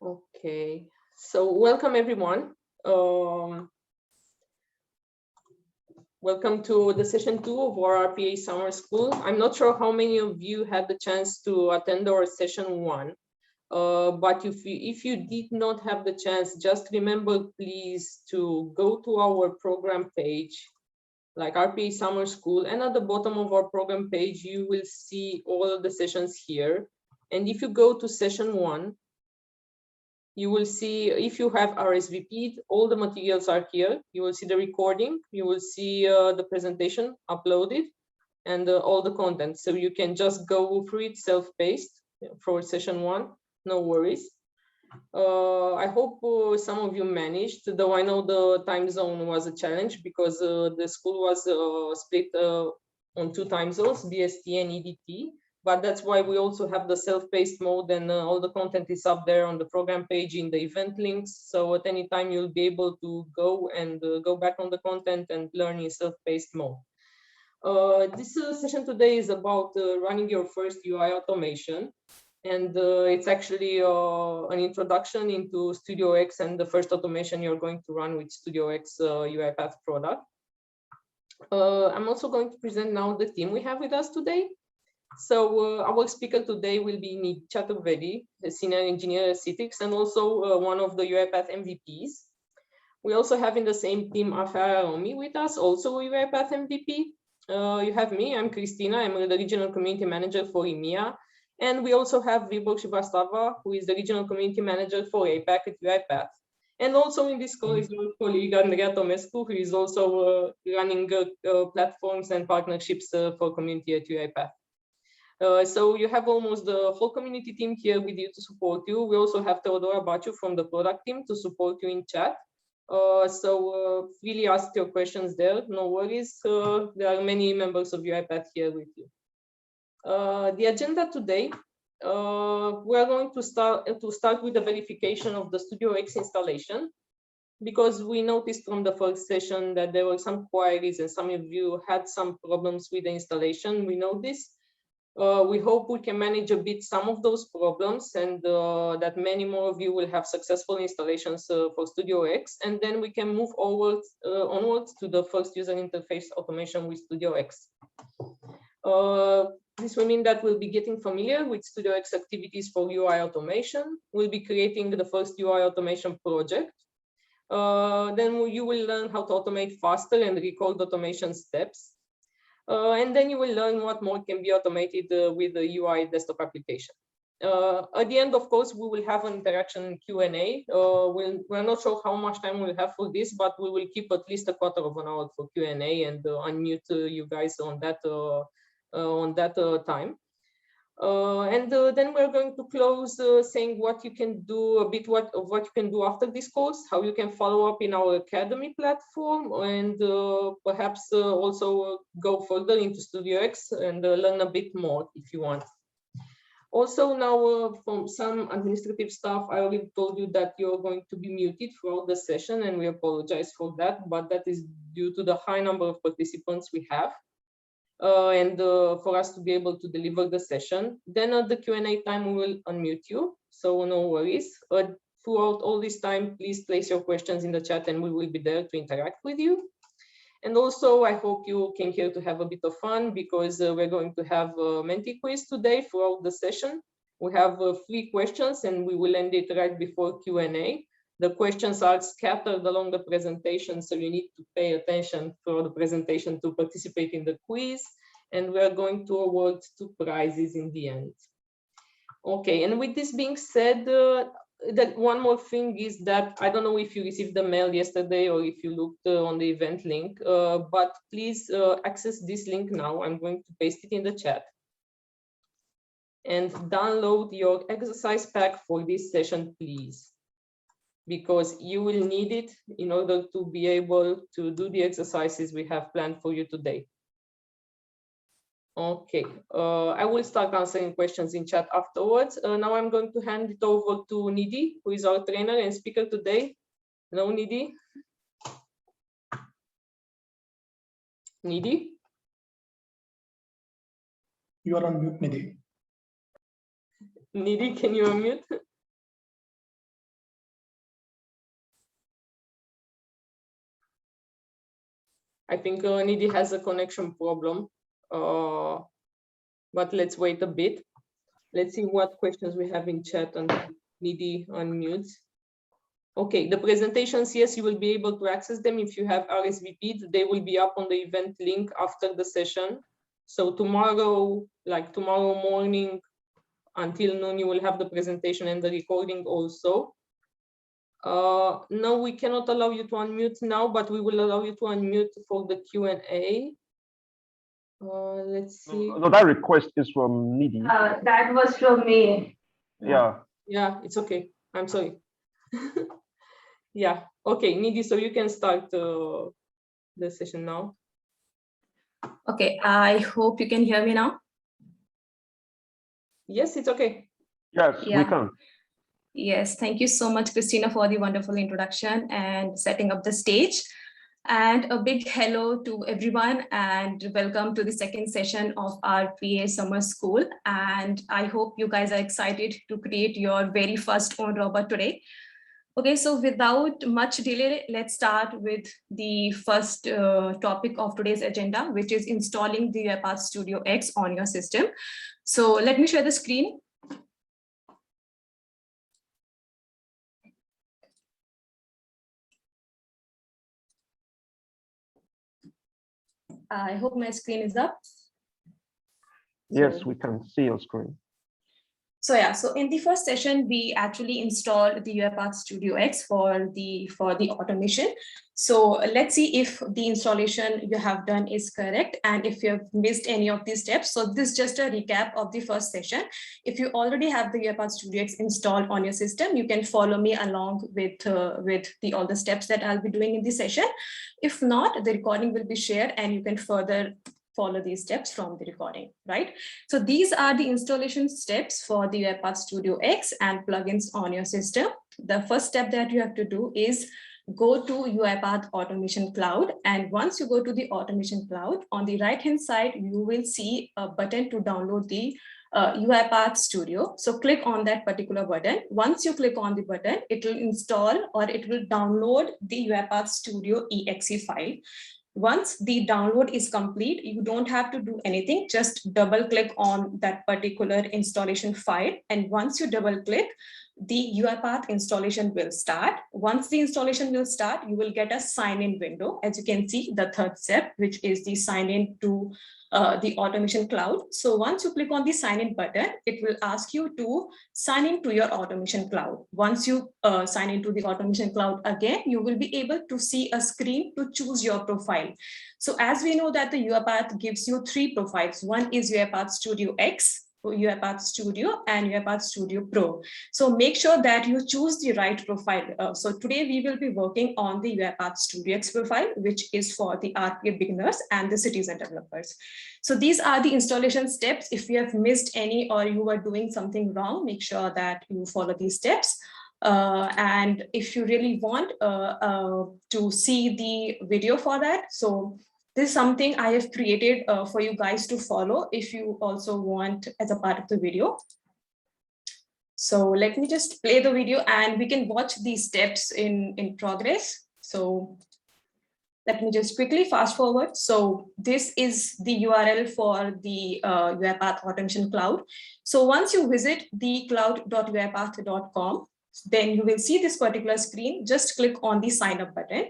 Okay, so welcome everyone. Welcome to the session 2 of our RPA Summer School. I'm not sure how many of you had the chance to attend our session 1, but if you did not have the chance, just remember please to go to our program page, like RPA Summer School, and at the bottom of our program page, you will see all of the sessions here. And if you go to session 1, you will see, if you have RSVP'd, all the materials are here. You will see the recording, you will see the presentation uploaded, and all the content. So you can just go through it self-paced for session 1, no worries. I hope some of you managed, though I know the time zone was a challenge because the school was split on 2 time zones, BST and EDT. But that's why we also have the self-paced mode, and all the content is up there on the program page in the event links. So at any time you'll be able to go and go back on the content and learn in self-paced mode. This session today is about running your first UI automation. And it's actually an introduction into StudioX and the first automation you're going to run with StudioX UiPath product. I'm also going to present now the team we have with us today. So our speaker today will be Nidhi Chaturvedi, a senior engineer at Citrix, and also one of the UiPath MVPs. We also have in the same team Afara Romi with us, also a UiPath MVP. You have me, I'm Christina, I'm the regional community manager for EMEA. And we also have Vibor Srivastava, who is the regional community manager for APAC at UiPath. And also in this call is our colleague Andrea Tomescu, who is also running platforms and partnerships for community at UiPath. So you have almost the whole community team here with you to support you. We also have Teodora Baciu from the product team to support you in chat. So really ask your questions there, no worries. There are many members of UiPath here with you. The agenda today, we are going to start with the verification of the StudioX installation, because we noticed from the first session that there were some queries and some of you had some problems with the installation. We know this. We hope we can manage a bit some of those problems, and that many more of you will have successful installations for StudioX, and then we can move onwards to the first user interface automation with StudioX. This will mean that we'll be getting familiar with StudioX activities for UI automation. We'll be creating the first UI automation project. Then you will learn how to automate faster and record automation steps. And then you will learn what more can be automated with the UI desktop application. At the end, of course, we will have an interaction Q&A. We're not sure how much time we'll have for this, but we will keep at least a quarter of an hour for Q&A and unmute you guys on that time. And then we're going to close saying what you can do, a bit what you can do after this course, how you can follow up in our academy platform, and perhaps also go further into StudioX and learn a bit more if you want. Also now from some administrative stuff, I already told you that you're going to be muted throughout the session, and we apologize for that, but that is due to the high number of participants we have. And for us to be able to deliver the session. Then at the Q&A time, we will unmute you, so no worries. Throughout all this time, please place your questions in the chat and we will be there to interact with you. And also, I hope you came here to have a bit of fun, because we're going to have a Menti quiz today throughout the session. We have 3 questions and we will end it right before Q&A. The questions are scattered along the presentation, so you need to pay attention for the presentation to participate in the quiz. And we are going to award 2 prizes in the end. Okay, and with this being said, that one more thing is that I don't know if you received the mail yesterday or if you looked on the event link, but please access this link now. I'm going to paste it in the chat. And download your exercise pack for this session, please, because you will need it in order to be able to do the exercises we have planned for you today. Okay, I will start answering questions in chat afterwards. Now I'm going to hand it over to Nidhi, who is our trainer and speaker today. Hello, Nidhi. Nidhi? You are on mute, Nidhi. Nidhi, can you unmute? I think Nidhi has a connection problem, but let's wait a bit. Let's see what questions we have in chat and Nidhi unmutes. Okay, the presentations, yes, you will be able to access them if you have RSVP'd. They will be up on the event link after the session. So tomorrow, like tomorrow morning until noon, you will have the presentation and the recording also. No, we cannot allow you to unmute now, but we will allow you to unmute for the Q&A. Let's see. No, that request is from Nidhi. That was from me. Yeah. Yeah, it's okay. I'm sorry. Yeah, okay, Nidhi, so you can start the session now. Okay, I hope you can hear me now. Yes, it's okay. Yes, we can. Yes, thank you so much, Christina, for the wonderful introduction and setting up the stage. And a big hello to everyone and welcome to the second session of RPA Summer School. And I hope you guys are excited to create your very first own robot today. Okay, so without much delay, let's start with the first topic of today's agenda, which is installing the RPA StudioX on your system. So let me share the screen. I hope my screen is up. Yes, we can see your screen. So yeah, so in the first session, we actually installed the UiPath StudioX for the automation. So let's see if the installation you have done is correct and if you have missed any of these steps. So this is just a recap of the first session. If you already have the UiPath StudioX installed on your system, you can follow me along with all the steps that I'll be doing in this session. If not, the recording will be shared and you can further follow these steps from the recording, right? So these are the installation steps for the UiPath StudioX and plugins on your system. The first step that you have to do is go to UiPath Automation Cloud. And once you go to the Automation Cloud, on the right-hand side, you will see a button to download the UiPath Studio. So click on that particular button. Once you click on the button, it will install or it will download the UiPath Studio exe file. Once the download is complete, you don't have to do anything, just double click on that particular installation file. And once you double click, the UiPath installation will start. Once the installation will start, you will get a sign-in window. As you can see, the third step, which is the sign-in to the automation cloud. So once you click on the sign-in button, it will ask you to sign in to your automation cloud. Once you sign into the automation cloud again, you will be able to see a screen to choose your profile. So as we know that the UiPath gives you 3 profiles. One is UiPath Studio X, UiPath Studio, and UiPath Studio Pro. So make sure that you choose the right profile. So today we will be working on the UiPath StudioX profile, which is for the RPA beginners and the citizen developers. So these are the installation steps. If you have missed any or you are doing something wrong, make sure that you follow these steps. And if you really want to see the video for that, so this is something I have created for you guys to follow if you also want as a part of the video. So let me just play the video and we can watch these steps in progress. So let me just quickly fast forward. So this is the URL for the UiPath Automation Cloud. So once you visit the cloud.uipath.com, then you will see this particular screen. Just click on the sign up button.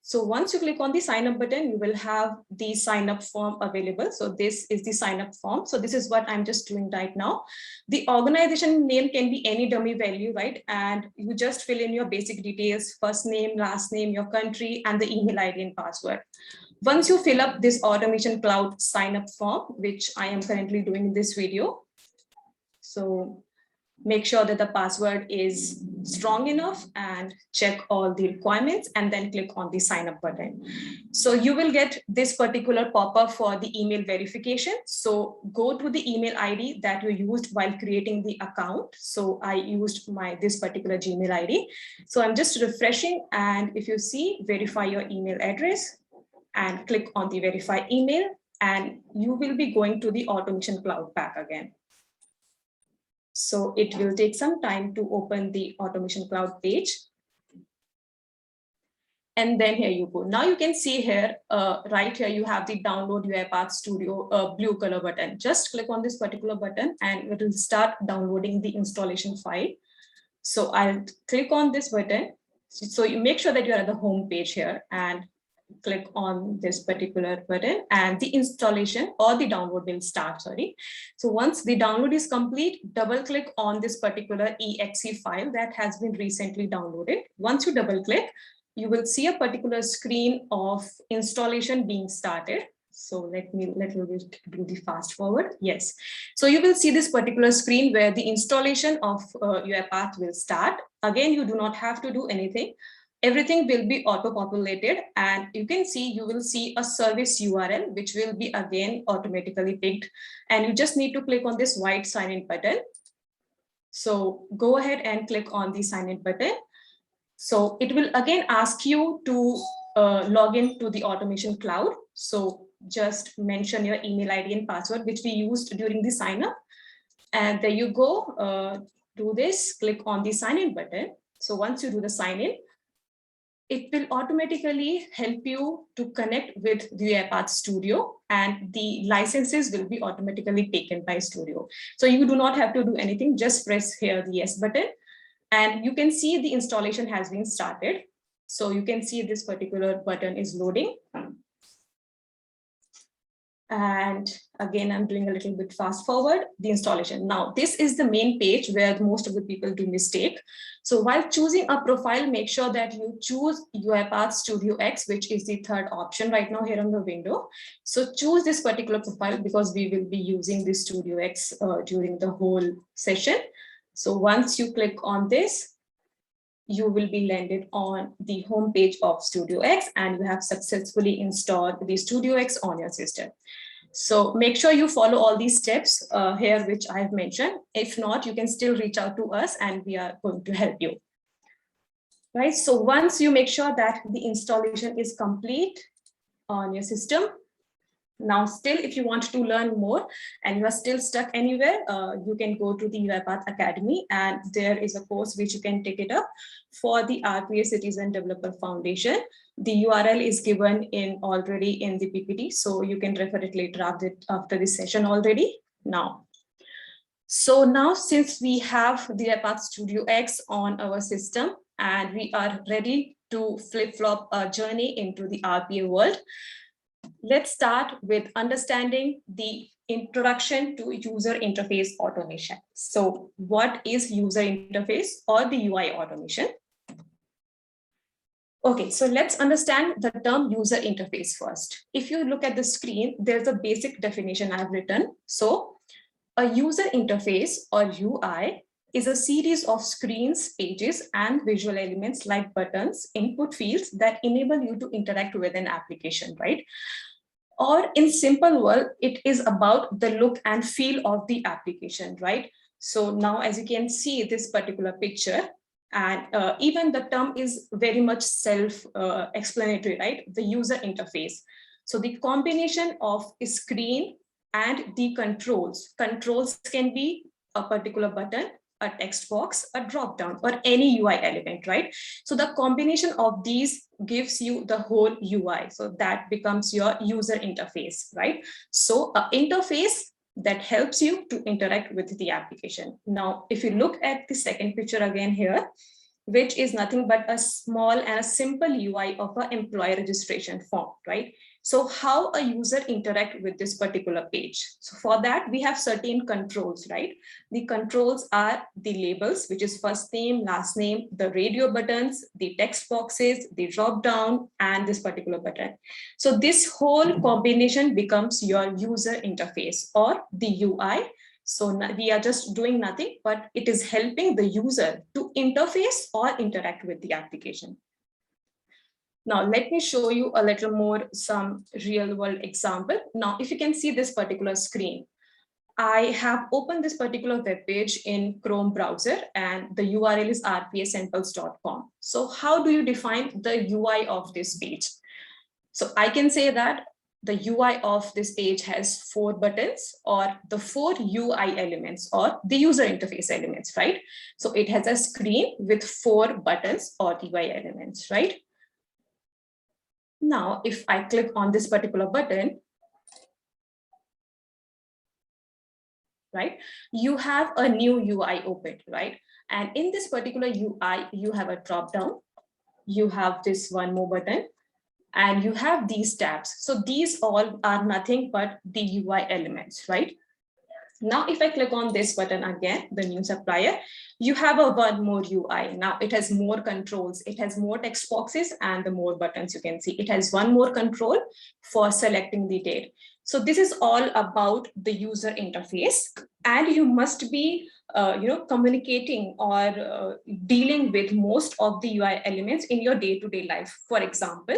So once you click on the sign up button, you will have the sign up form available. So this is the sign up form. So this is what I'm just doing right now. The organization name can be any dummy value, right? And you just fill in your basic details, first name, last name, your country, and the email ID and password. Once you fill up this Automation Cloud sign up form, which I am currently doing in this video. So make sure that the password is strong enough and check all the requirements and then click on the sign up button. So you will get this particular pop-up for the email verification. So go to the email ID that you used while creating the account. So I used this particular Gmail ID. So I'm just refreshing, and if you see, verify your email address and click on the verify email, and you will be going to the Automation Cloud back again. So it will take some time to open the Automation Cloud page. And then here you go. Now you can see here, right here, you have the download UiPath Studio blue color button. Just click on this particular button and it will start downloading the installation file. So I'll click on this button. So you make sure that you're at the home page here and click on this particular button and the installation or the download will start, sorry. So once the download is complete, double click on this particular exe file that has been recently downloaded. Once you double click, you will see a particular screen of installation being started. So let me do the fast forward. Yes. So you will see this particular screen where the installation of UiPath will start. Again, you do not have to do anything. Everything will be auto-populated and you will see a service URL, which will be again automatically picked. And you just need to click on this white sign in button. So go ahead and click on the sign in button. So it will again ask you to log in to the automation cloud. So just mention your email ID and password, which we used during the sign up. And there you go, do this, click on the sign in button. So once you do the sign in, it will automatically help you to connect with the UiPath Studio and the licenses will be automatically taken by Studio. So you do not have to do anything, just press here the yes button and you can see the installation has been started. So you can see this particular button is loading. And again, I'm doing a little bit fast forward the installation. Now, this is the main page where most of the people do mistake. So while choosing a profile, make sure that you choose UiPath StudioX, which is the third option right now here on the window. So choose this particular profile because we will be using the StudioX during the whole session. So once you click on this, you will be landed on the home page of StudioX and you have successfully installed the StudioX on your system. So make sure you follow all these steps here, which I've mentioned. If not, you can still reach out to us and we are going to help you. Right, so once you make sure that the installation is complete on your system, now still if you want to learn more and you are still stuck anywhere, you can go to the UiPath Academy and there is a course which you can take it up for the RPA Citizen Developer Foundation. The URL is given already in the PPT, so you can refer it later after this session already now. So now since we have the UiPath StudioX on our system and we are ready to flip-flop our journey into the RPA world, let's start with understanding the introduction to user interface automation. So what is user interface or the UI automation? Okay, so let's understand the term user interface first. If you look at the screen, there's a basic definition I've written. So a user interface or UI is a series of screens, pages, and visual elements like buttons, input fields that enable you to interact with an application, right? Or in simple word, it is about the look and feel of the application, right? So now as you can see this particular picture, and even the term is very much self-explanatory, right? The user interface. So the combination of a screen and the controls. Controls can be a particular button, a text box, a drop down, or any UI element, right? So the combination of these gives you the whole UI. So that becomes your user interface, right? So an interface that helps you to interact with the application. Now, if you look at the second picture again here, which is nothing but a small and a simple UI of an employee registration form, right? So how a user interact with this particular page? So for that, we have certain controls, right? The controls are the labels, which is first name, last name, the radio buttons, the text boxes, the drop down, and this particular button. So this whole combination becomes your user interface or the UI. So we are just doing nothing, but it is helping the user to interface or interact with the application. Now, let me show you a little more some real world example. Now, if you can see this particular screen, I have opened this particular web page in Chrome browser and the URL is rpasamples.com. So how do you define the UI of this page? So I can say that the UI of this page has 4 buttons or the 4 UI elements or the user interface elements, right? So it has a screen with 4 buttons or UI elements, right? Now, if I click on this particular button, right, you have a new UI opened, right? And in this particular UI, you have a drop down, you have this one more button, and you have these tabs. So these all are nothing but the UI elements, right? Now, if I click on this button again, the new supplier, you have a one more UI. Now it has more controls, it has more text boxes and the more buttons you can see. It has one more control for selecting the date. So this is all about the user interface, and you must be communicating or dealing with most of the UI elements in your day-to-day life. For example,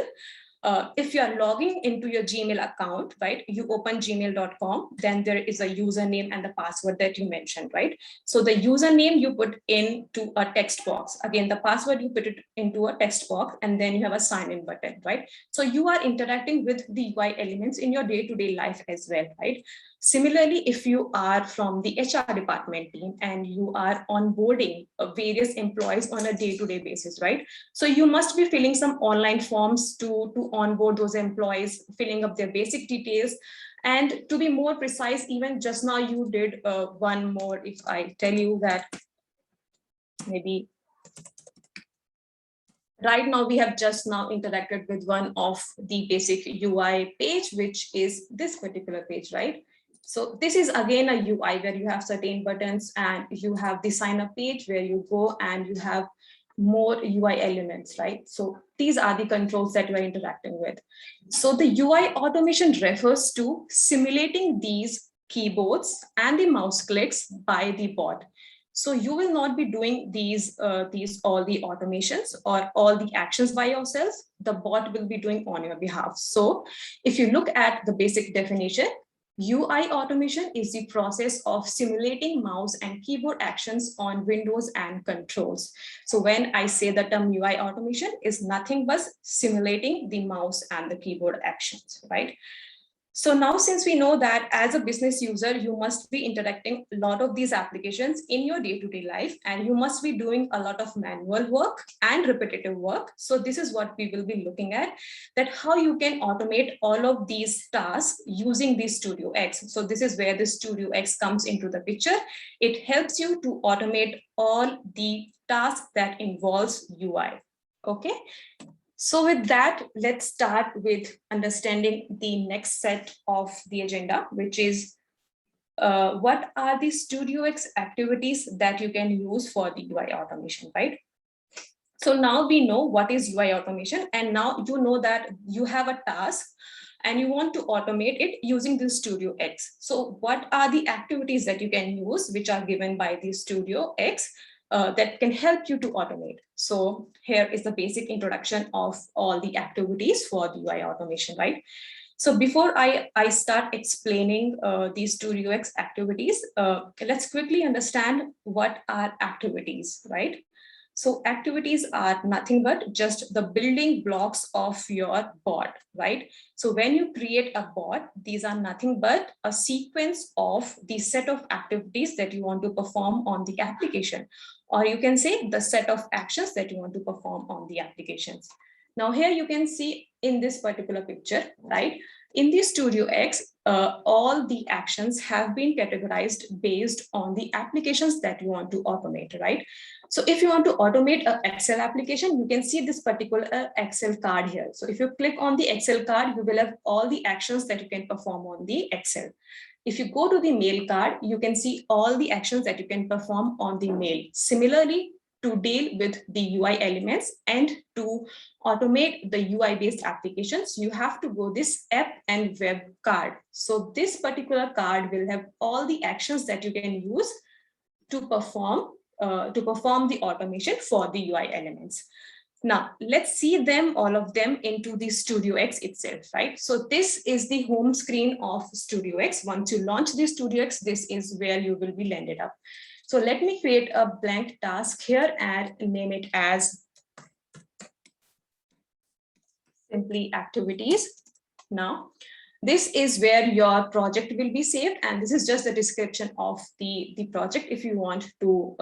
if you are logging into your Gmail account, right, you open gmail.com, then there is a username and the password that you mentioned, right? So the username you put into a text box, again, the password you put it into a text box, and then you have a sign in button, right? So you are interacting with the UI elements in your day-to-day life as well, right? Similarly, if you are from the HR department team and you are onboarding various employees on a day-to-day basis, right? So you must be filling some online forms to onboard those employees, filling up their basic details. And to be more precise, even just now you did one more, if I tell you that maybe right now we have just now interacted with one of the basic UI page, which is this particular page, right? So this is again a UI where you have certain buttons and you have the sign up page where you go and you have more UI elements, right? So these are the controls that you are interacting with. So the UI automation refers to simulating these keyboards and the mouse clicks by the bot. So you will not be doing these all the automations or all the actions by yourself. The bot will be doing on your behalf. So if you look at the basic definition, UI automation is the process of simulating mouse and keyboard actions on Windows and controls. So when I say the term UI automation, is nothing but simulating the mouse and the keyboard actions, right? So now, since we know that as a business user, you must be interacting a lot of these applications in your day-to-day life, and you must be doing a lot of manual work and repetitive work. So this is what we will be looking at, that how you can automate all of these tasks using the StudioX. So this is where the StudioX comes into the picture. It helps you to automate all the tasks that involves UI. Okay. So with that, let's start with understanding the next set of the agenda, which is what are the StudioX activities that you can use for the UI automation, right? So now we know what is UI automation, and now you know that you have a task and you want to automate it using the StudioX. So what are the activities that you can use, which are given by the StudioX? That can help you to automate. So here is the basic introduction of all the activities for the UI automation, right? So before I start explaining these StudioX activities, let's quickly understand what are activities, right? So activities are nothing but just the building blocks of your bot, right? So when you create a bot, these are nothing but a sequence of the set of activities that you want to perform on the application, or you can say the set of actions that you want to perform on the applications. Now here you can see in this particular picture, right? In the StudioX, all the actions have been categorized based on the applications that you want to automate, right? So if you want to automate an Excel application, you can see this particular Excel card here. So if you click on the Excel card, you will have all the actions that you can perform on the Excel. If you go to the mail card, you can see all the actions that you can perform on the mail. Similarly, to deal with the UI elements and to automate the UI based applications, you have to go this app and web card. So this particular card will have all the actions that you can use to perform the automation for the UI elements. Now, let's see them, all of them, into the StudioX itself, right? So this is the home screen of StudioX. Once you launch the StudioX, this is where you will be landed up. So let me create a blank task here and name it as simply activities. Now, This is where your project will be saved, and this is just the description of the project if you want to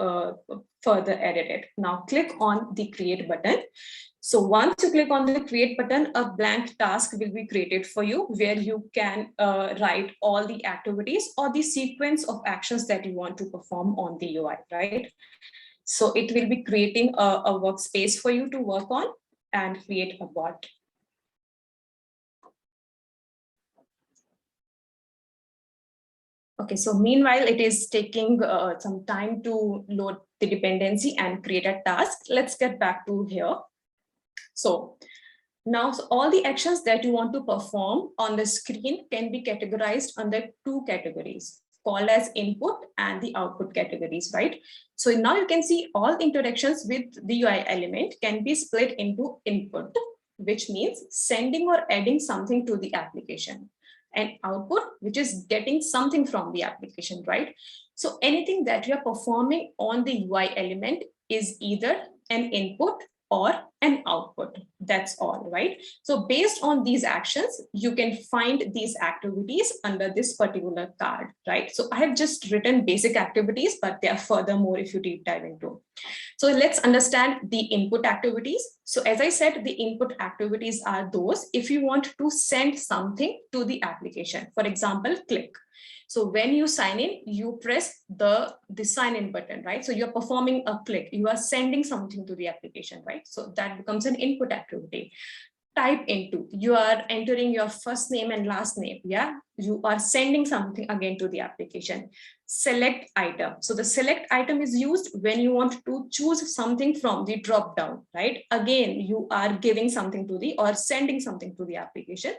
further edit it. Now click on the create button. So once you click on the create button, a blank task will be created for you where you can write all the activities or the sequence of actions that you want to perform on the UI, right? So it will be creating a workspace for you to work on and create a bot. Okay, so meanwhile, it is taking some time to load the dependency and create a task. Let's get back to here. So now all the actions that you want to perform on the screen can be categorized under two categories called as input and the output categories, right? So now you can see all interactions with the UI element can be split into input, which means sending or adding something to the application, and output, which is getting something from the application, right? So anything that you're performing on the UI element is either an input or an output. That's all, right? So based on these actions, you can find these activities under this particular card, right? So I have just written basic activities, but there are furthermore if you deep dive into. So let's understand the input activities. So as I said, the input activities are those if you want to send something to the application. For example, click. So when you sign in, you press the sign in button, right? So you're performing a click, you are sending something to the application, right? So that becomes an input activity. Type into, you are entering your first name and last name, yeah? You are sending something again to the application. Select item. So the select item is used when you want to choose something from the drop down, right? Again, you are giving something to the or sending something to the application.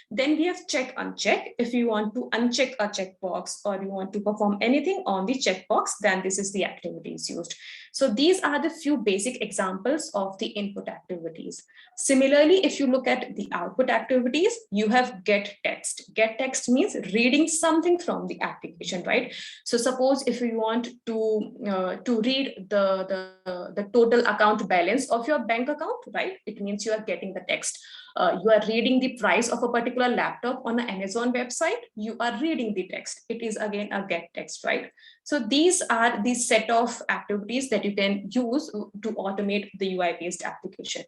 Then we have check uncheck. If you want to uncheck a checkbox or you want to perform anything on the checkbox, then this is the activities used. So these are the few basic examples of the input activities. Similarly, if you look at the output activities, you have get text. Get text means reading something from the application, right? So suppose if you want to read the total account balance of your bank account, right? It means you are getting the text. You are reading the price of a particular laptop on an Amazon website, you are reading the text. It is again a get text, right? So these are the set of activities that you can use to automate the UI-based application.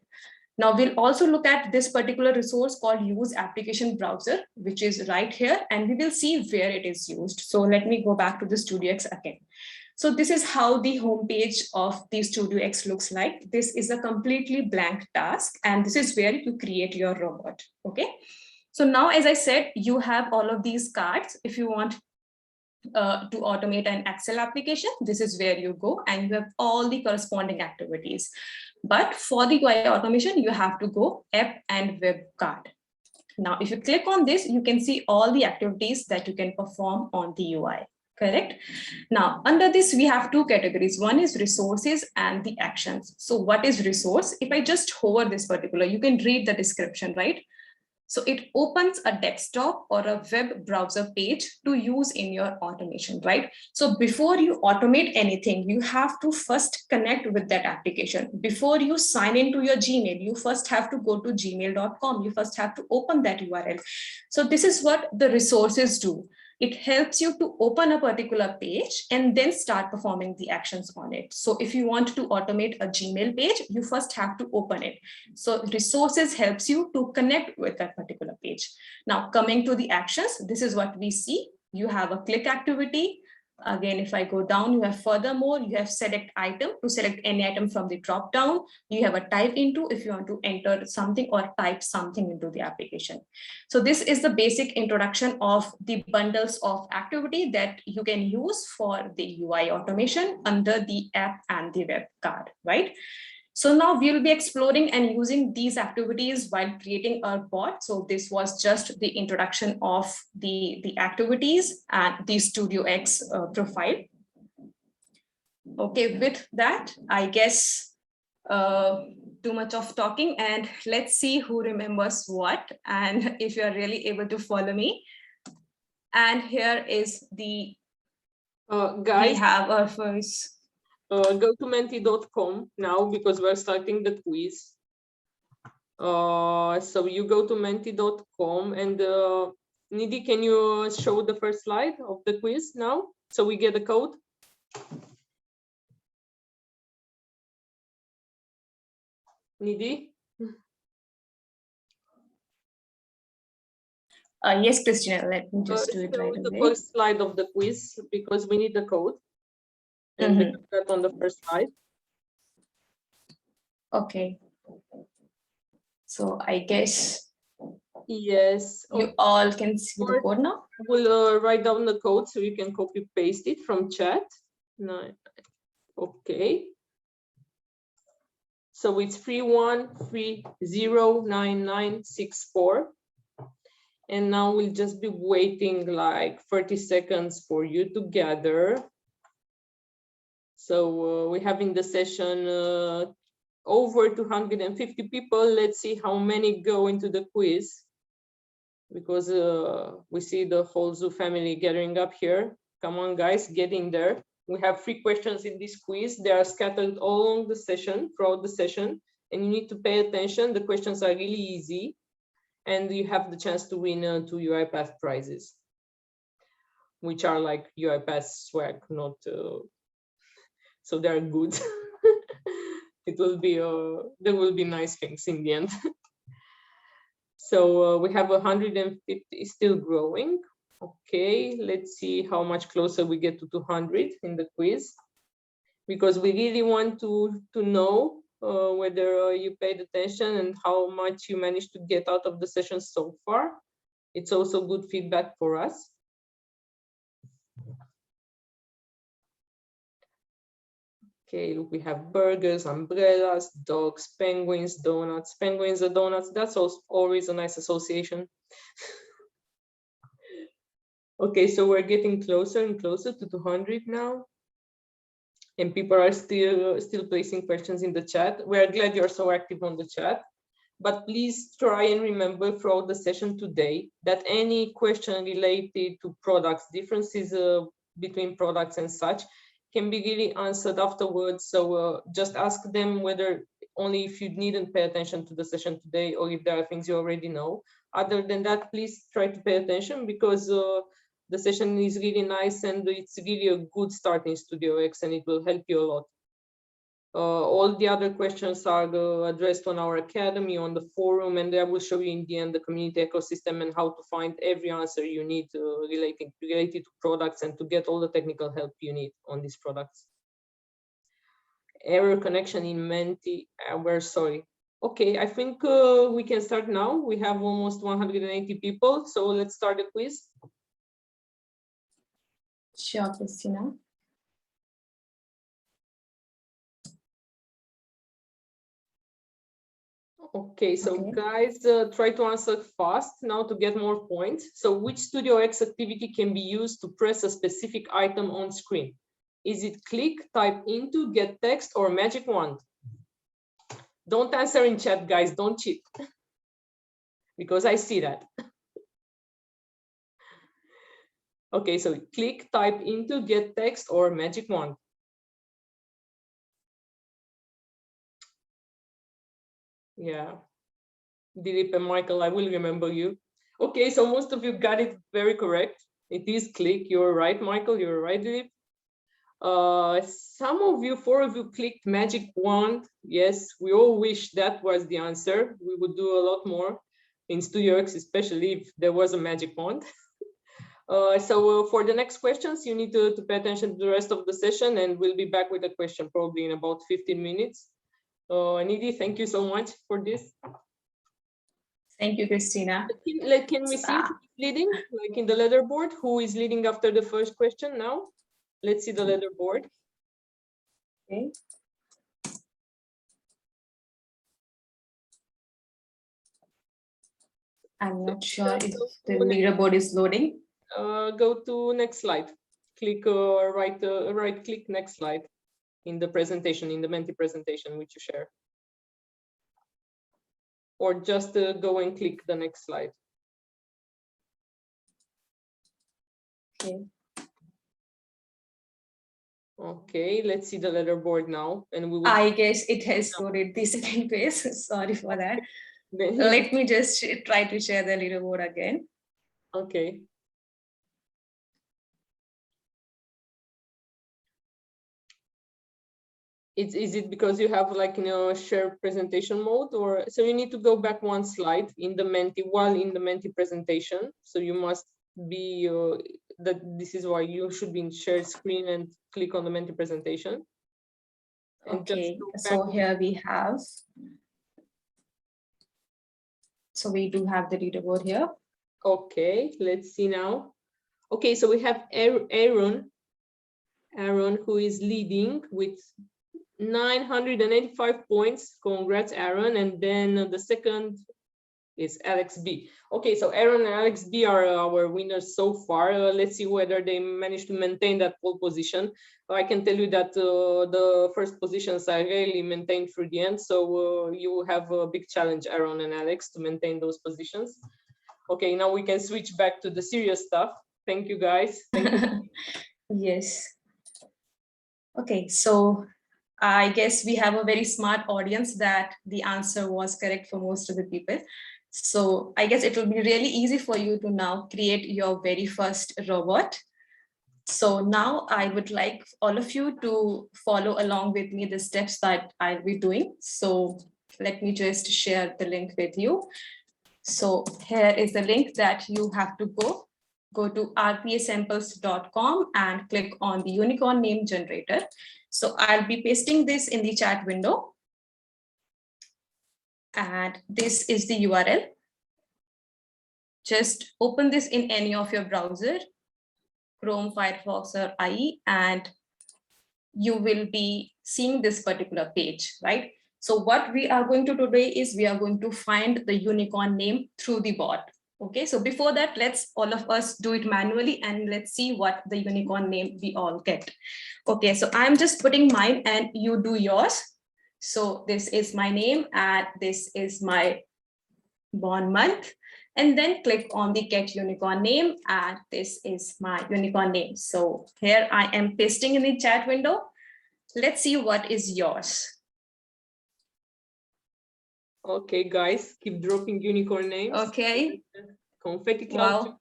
Now we'll also look at this particular resource called Use Application Browser, which is right here, and we will see where it is used. So let me go back to the StudioX again. So this is how the homepage of the StudioX looks like. This is a completely blank task, and this is where you create your robot, okay? So now, as I said, you have all of these cards. If you want to automate an Excel application, this is where you go and you have all the corresponding activities. But for the UI automation, you have to go app and web card. Now, if you click on this, you can see all the activities that you can perform on the UI, correct? Now, under this, we have two categories. One is resources and the actions. So what is resource? If I just hover this particular, you can read the description, right? So it opens a desktop or a web browser page to use in your automation, right? So before you automate anything, you have to first connect with that application. Before you sign into your Gmail, you first have to go to gmail.com. You first have to open that URL. So this is what the resources do. It helps you to open a particular page and then start performing the actions on it. So if you want to automate a Gmail page, you first have to open it. So resources helps you to connect with that particular page. Now coming to the actions, this is what we see. You have a click activity. Again, if I go down, you have furthermore, you have select item to select any item from the drop down. You have a type into if you want to enter something or type something into the application. So this is the basic introduction of the bundles of activity that you can use for the UI automation under the app and the web card, right? So now we will be exploring and using these activities while creating our bot. So this was just the introduction of the activities and the StudioX profile. Okay, with that, I guess too much of talking, and let's see who remembers what and if you're really able to follow me. And here is the, guys, we have our first. Go to menti.com now because we're starting the quiz. So you go to menti.com and Nidhi, can you show the first slide of the quiz now so we get the code? Nidhi? Yes, Christina, let me just do it Show right the away. first slide of the quiz because we need the code. And we have that on the first slide. Okay. So I guess Yes. you all can see the code now. We'll write down the code so you can copy paste it from chat. No. Okay. So it's 31309964. And now we'll just be waiting like 30 seconds for you to gather. So we have in the session over 250 people. Let's see how many go into the quiz, because we see the whole zoo family gathering up here. Come on, guys, get in there. We have 3 questions in this quiz. They are scattered all along the session, throughout the session, and you need to pay attention. The questions are really easy, and you have the chance to win 2 UiPath prizes, which are like UiPath swag, not so they're good. It will be there will be nice things in the end. So we have 150 still growing. Okay, let's see how much closer we get to 200 in the quiz, because we really want to know whether you paid attention and how much you managed to get out of the session so far. It's also good feedback for us. Okay, look, we have burgers, umbrellas, dogs, penguins, donuts. Penguins and donuts, that's also always a nice association. Okay, so we're getting closer and closer to 200 now. And people are still placing questions in the chat. We're glad you're so active on the chat. But please try and remember throughout the session today that any question related to products, differences between products and such, can be really answered afterwards. So just ask them whether only if you needn't pay attention to the session today, or if there are things you already know. Other than that, please try to pay attention, because the session is really nice and it's really a good start in StudioX, and it will help you a lot. All the other questions are addressed on our academy, on the forum, and I will show you in the end the community ecosystem and how to find every answer you need related to products, and to get all the technical help you need on these products. Error connection in Menti, we're sorry. Okay, I think we can start now. We have almost 180 people, so let's start the quiz. Sure, Christina. Okay, so guys, try to answer fast now to get more points. So which StudioX activity can be used to press a specific item on screen? Is it click, type into, get text, or magic wand? Don't answer in chat, guys, don't cheat. Because I see that. Okay, so click, type into, get text, or magic wand. Yeah, Dilip and Michael, I will remember you. Okay, so most of you got it very correct. It is click. You're right, Michael. You're right, Dilip. Some of you, 4 of you clicked magic wand. Yes, we all wish that was the answer. We would do a lot more in StudioX, especially if there was a magic wand. So for the next questions, you need to pay attention to the rest of the session, and we'll be back with a question probably in about 15 minutes. Nidhi, thank you so much for this. Thank you, Christina. Can we see who's leading, like in the leaderboard? Who is leading after the first question now? Let's see the leaderboard. Okay. I'm not sure if the leaderboard is loading. Go to next slide. Click right click next slide in the presentation, in the Menti presentation which you share. Or just go and click the next slide. Okay. Okay, let's see the leaderboard now, and we will. I guess it has loaded the second page. Sorry for that. Let me just try to share the leaderboard again. Okay. Is it because you have like, you know, share presentation mode, or so you need to go back one slide in the Menti while in the Menti presentation. So you must be that this is why you should be in shared screen and click on the Menti presentation. And Okay, so here we have, so we do have the leaderboard here. Okay, let's see now. Okay, so we have Aaron, who is leading with 985 points. Congrats, Aaron. And then the second is Alex B. Okay, so Aaron and Alex B are our winners so far. Let's see whether they manage to maintain that pole position. I can tell you that the first positions are really maintained through the end. So you have a big challenge, Aaron and Alex, to maintain those positions. Okay, now we can switch back to the serious stuff. Thank you, guys. Thank you. Yes. Okay, so I guess we have a very smart audience that the answer was correct for most of the people. So I guess it will be really easy for you to now create your very first robot. So now I would like all of you to follow along with me the steps that I'll be doing. So let me just share the link with you. So here is the link that you have to go to rpasamples.com and click on the unicorn name generator. So I'll be pasting this in the chat window. And this is the URL. Just open this in any of your browser, Chrome, Firefox, or IE, and you will be seeing this particular page, right? So what we are going to do today is we are going to find the unicorn name through the bot. Okay, so before that, let's all of us do it manually and let's see what the unicorn name we all get. Okay, so I'm just putting mine and you do yours. So this is my name and this is my born month. And then click on the get unicorn name and this is my unicorn name. So here I am pasting in the chat window. Let's see what is yours. Okay, guys, keep dropping unicorn names. Okay. Confetti cloud. Wow.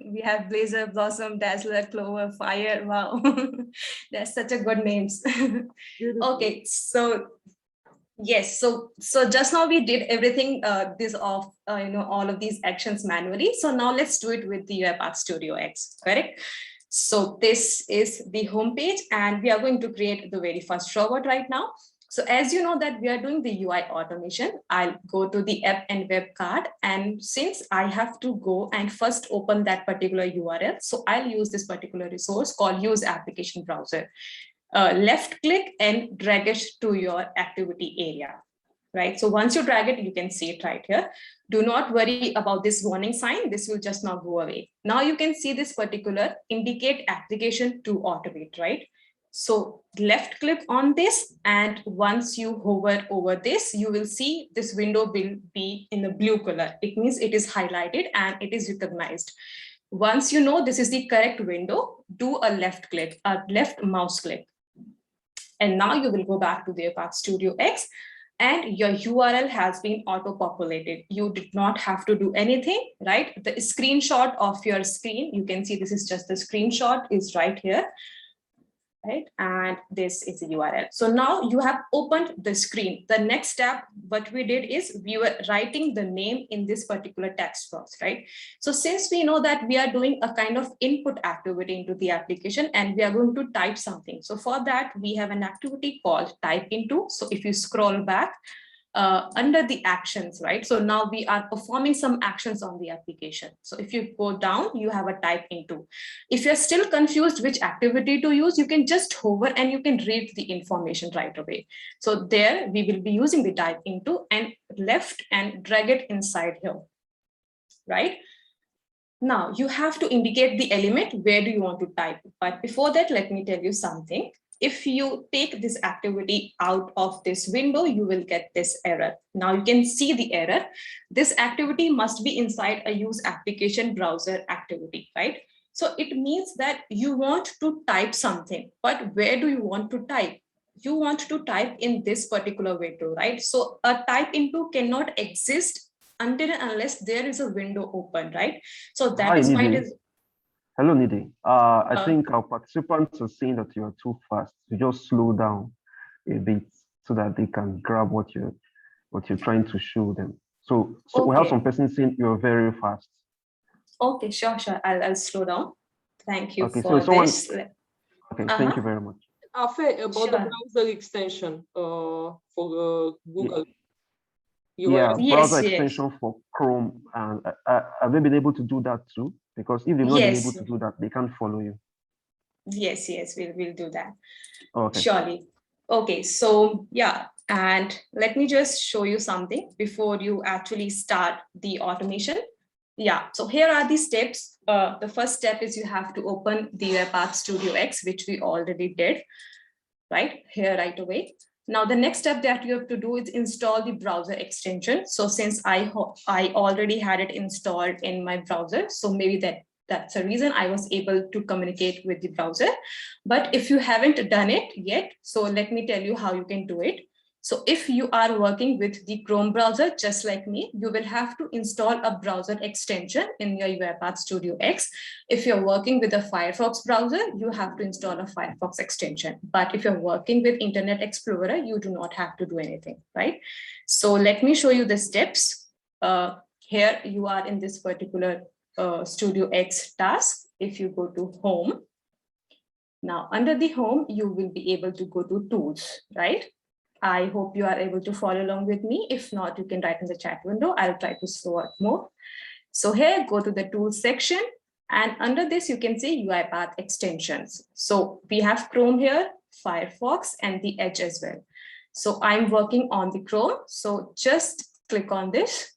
We have Blazer, Blossom, Dazzler, Clover, Fire. Wow. That's such a good names. Okay, so yes, so just now we did everything all of these actions manually. So now let's do it with the UiPath StudioX, correct? So this is the home page and we are going to create the very first robot right now. So as you know that we are doing the UI automation, I'll go to the app and web card. And since I have to go and first open that particular URL, so I'll use this particular resource called use application browser. Left click and drag it to your activity area, right? So once you drag it, you can see it right here. Do not worry about this warning sign. This will just not go away. Now you can see this particular indicate application to automate, right? So left click on this. And once you hover over this, you will see this window will be in the blue color. It means it is highlighted and it is recognized. Once you know this is the correct window, do a left click, a left mouse click. And now you will go back to the UiPath StudioX and your URL has been auto-populated. You did not have to do anything, right? The screenshot of your screen, you can see this is just the screenshot is right here, right? And this is the URL. So now you have opened the screen. The next step, what we did is we were writing the name in this particular text box, right? So since we know that we are doing a kind of input activity into the application and we are going to type something. So for that, we have an activity called type into. So if you scroll back, under the actions, right? So now we are performing some actions on the application. So if you go down, you have a type into. If you're still confused which activity to use, you can just hover and you can read the information right away. So there we will be using the type into and left and drag it inside here, right? Now you have to indicate the element, where do you want to type? But before that, let me tell you something. If you take this activity out of this window, you will get this error. Now you can see the error. This activity must be inside a use application browser activity, right? So it means that you want to type something, but where do you want to type? You want to type in this particular window, right? So a type into cannot exist until and unless there is a window open, right? So that Hi, is fine. Nidhi. Hello, Nidhi. I Uh, think our participants are saying that you are too fast. You just slow down a bit so that they can grab what you're trying to show them. So we have okay. some person saying you're very fast. Okay, sure. I'll slow down. Thank you Okay, so for someone. this. Okay, thank you very much. Afe, about the Sure. browser extension for Google. You were Yeah, asking. browser Yes, yes, extension for Chrome, and have they been able to do that too? Because if they've not been able yes, to do that, they can't follow you. yes. We'll do that. Okay. Surely. Okay, so yeah, and let me just show you something before you actually start the automation. Yeah, so here are the steps. The first step is you have to open the UiPath StudioX, which we already did, right here right away. Now, the next step that you have to do is install the browser extension. So since I already had it installed in my browser, so maybe that's the reason I was able to communicate with the browser. But if you haven't done it yet, so let me tell you how you can do it. So if you are working with the Chrome browser, just like me, you will have to install a browser extension in your UiPath StudioX. If you're working with a Firefox browser, you have to install a Firefox extension. But if you're working with Internet Explorer, you do not have to do anything, right? So let me show you the steps. Here you are in this particular StudioX task. If you go to Home, now under the Home, you will be able to go to Tools, right? I hope you are able to follow along with me. If not, you can write in the chat window. I'll try to slow up more. So here, go to the Tools section. And under this, you can see UiPath extensions. So we have Chrome here, Firefox, and the Edge as well. So I'm working on the Chrome. So just click on this.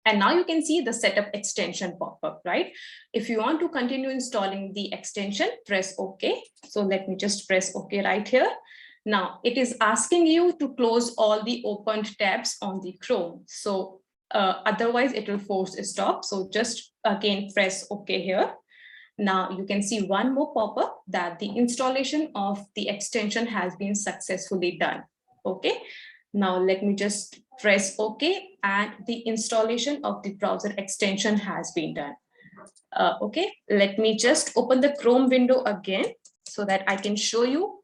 And now you can see the setup extension pop up, right? If you want to continue installing the extension, press OK. So let me just press OK right here. Now it is asking you to close all the opened tabs on the Chrome. So otherwise it will force a stop. So just again, press OK here. Now you can see one more pop-up that the installation of the extension has been successfully done. Okay. Now let me just press OK, and the installation of the browser extension has been done. Okay, let me just open the Chrome window again so that I can show you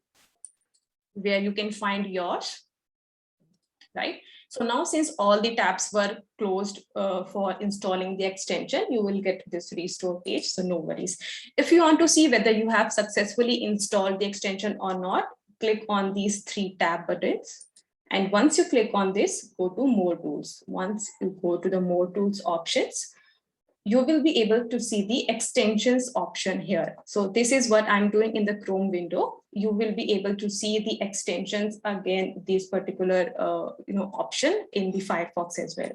where you can find yours, right? So now since all the tabs were closed for installing the extension, you will get this restore page, so no worries. If you want to see whether you have successfully installed the extension or not, click on these 3 tab buttons. And once you click on this, go to More Tools. Once you go to the More Tools options, you will be able to see the extensions option here. So this is what I'm doing in the Chrome window. You will be able to see the extensions again, this particular option in the Firefox as well.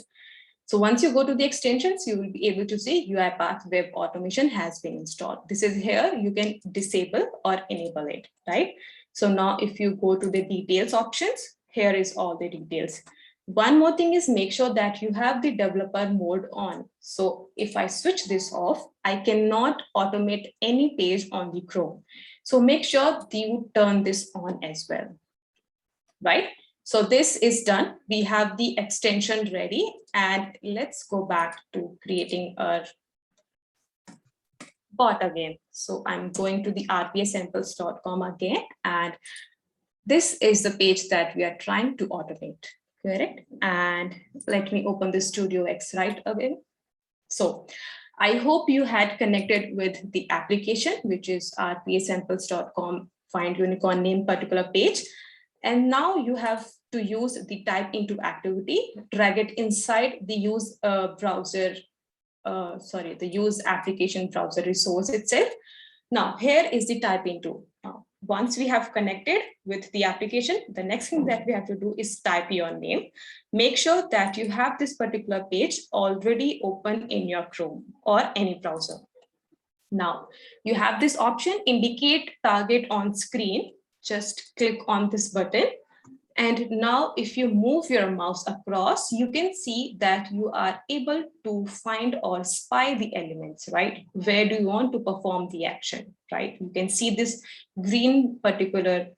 So once you go to the extensions, you will be able to see UiPath Web Automation has been installed. This is here, you can disable or enable it, right? So now if you go to the details options, here is all the details. One more thing is make sure that you have the developer mode on. So if I switch this off, I cannot automate any page on the Chrome. So make sure you turn this on as well, right? So this is done. We have the extension ready, and let's go back to creating a bot again. So I'm going to the rpasamples.com again, and this is the page that we are trying to automate. Correct. And let me open the StudioX right away. So I hope you had connected with the application, which is rpasamples.com find unicorn name particular page. And now you have to use the type into activity, drag it inside the use application browser resource itself. Now here is the type into. Now, once we have connected with the application, the next thing that we have to do is type your name. Make sure that you have this particular page already open in your Chrome or any browser. Now you have this option, indicate target on screen. Just click on this button. And now if you move your mouse across, you can see that you are able to find or spy the elements, right? Where do you want to perform the action, right? You can see this green particular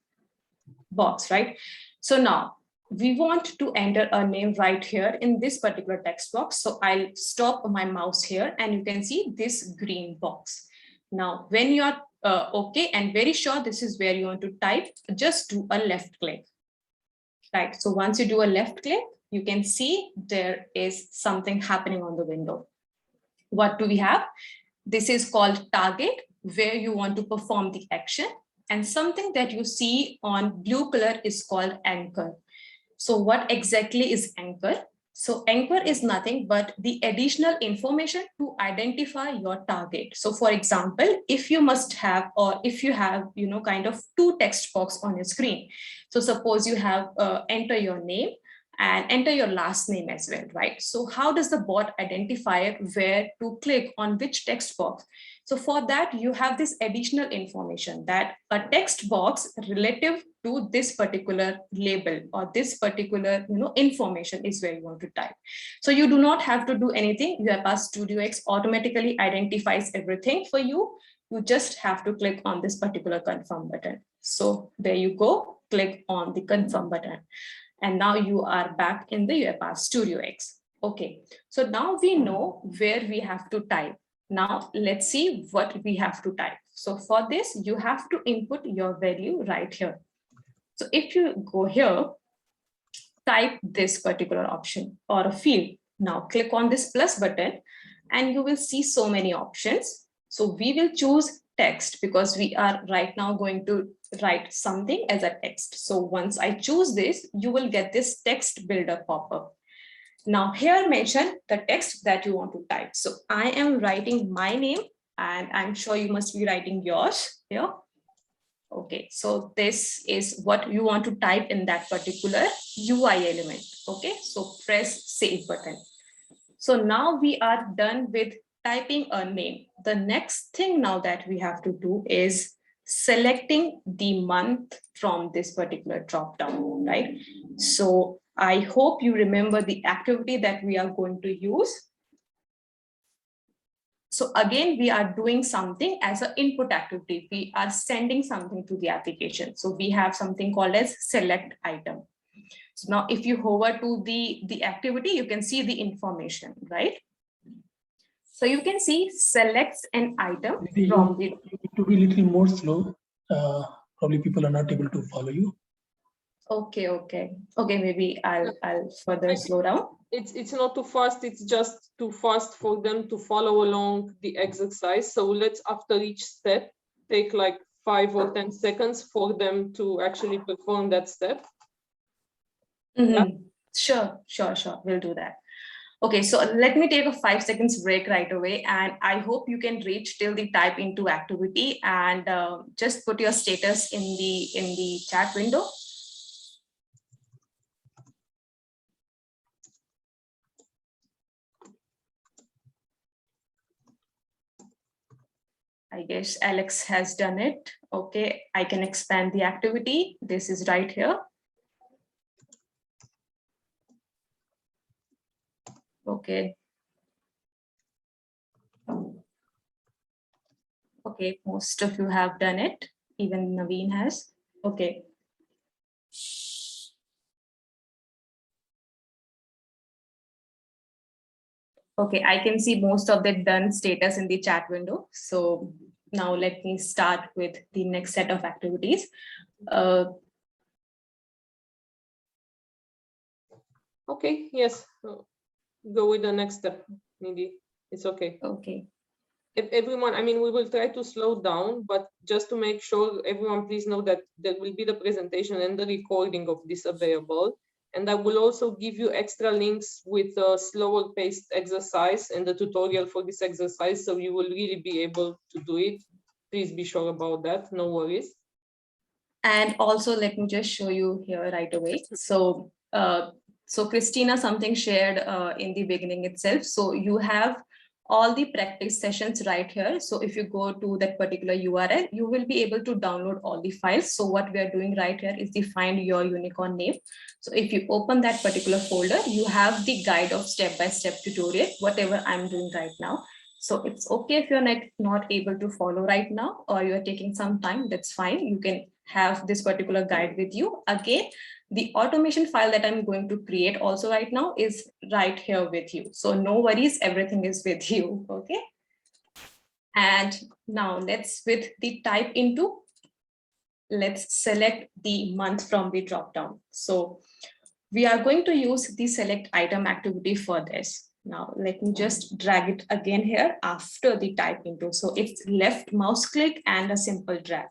box, right? So now we want to enter a name right here in this particular text box. So I'll stop my mouse here and you can see this green box. Now, when you're okay and very sure this is where you want to type, just do a left click. Right. So once you do a left click, you can see there is something happening on the window. What do we have? This is called target, where you want to perform the action. And something that you see on blue color is called anchor. So what exactly is anchor? So anchor is nothing but the additional information to identify your target. So for example, if you must have, or if you have, kind of two text box on your screen. So suppose you have enter your name and enter your last name as well, right? So how does the bot identify where to click on which text box? So for that, you have this additional information that a text box relative to this particular label or this particular information is where you want to type. So you do not have to do anything. UiPath StudioX automatically identifies everything for you. You just have to click on this particular confirm button. So there you go, click on the confirm button. And now you are back in the UiPath StudioX. Okay, so now we know where we have to type. Now let's see what we have to type. So for this, you have to input your value right here. So if you go here, type this particular option or a field. Now click on this plus button and you will see so many options. So we will choose text because we are right now going to write something as a text. So once I choose this, you will get this text builder pop-up. Now here mention the text that you want to type. So I am writing my name and I'm sure you must be writing yours here. Okay, so this is what you want to type in that particular UI element. Okay, so press save button. So now we are done with typing a name. The next thing now that we have to do is selecting the month from this particular drop down, right? So I hope you remember the activity that we are going to use. So again, we are doing something as an input activity. We are sending something to the application. So we have something called as select item. So now if you hover to the activity, you can see the information, right? So you can see selects an item from the... You need to be a little more slow. Probably people are not able to follow you. Okay, maybe I'll further slow down. It's not too fast, it's just too fast for them to follow along the exercise. So let's, after each step, take like 5 or 10 seconds for them to actually perform that step. Yeah? Sure, we'll do that. Okay, so let me take a 5 seconds break right away, and I hope you can reach till the type into activity and just put your status in the chat window. I guess Alex has done it. Okay, I can expand the activity. This is right here. Okay. Okay, most of you have done it. Even Naveen has. Okay. Okay, I can see most of the done status in the chat window. So now let me start with the next set of activities. Okay, yes, go with the next step, maybe it's okay. Okay. If everyone, I mean, we will try to slow down, but just to make sure everyone, please know that there will be the presentation and the recording of this available. And I will also give you extra links with a slower paced exercise and the tutorial for this exercise. So you will really be able to do it. Please be sure about that. No worries. And also let me just show you here right away. So, Christina, something shared in the beginning itself. So you have all the practice sessions right here. So if you go to that particular URL, you will be able to download all the files. So what we are doing right here is the find your unicorn name. So if you open that particular folder, you have the guide of step-by-step tutorial, whatever I'm doing right now. So it's okay if you're not able to follow right now, or you're taking some time, that's fine. You can have this particular guide with you. Again, the automation file that I'm going to create also right now is right here with you. So no worries, everything is with you, okay? And now let's with the type into, let's select the month from the dropdown. So we are going to use the select item activity for this. Now let me just drag it again here after the type into. So it's left mouse click and a simple drag.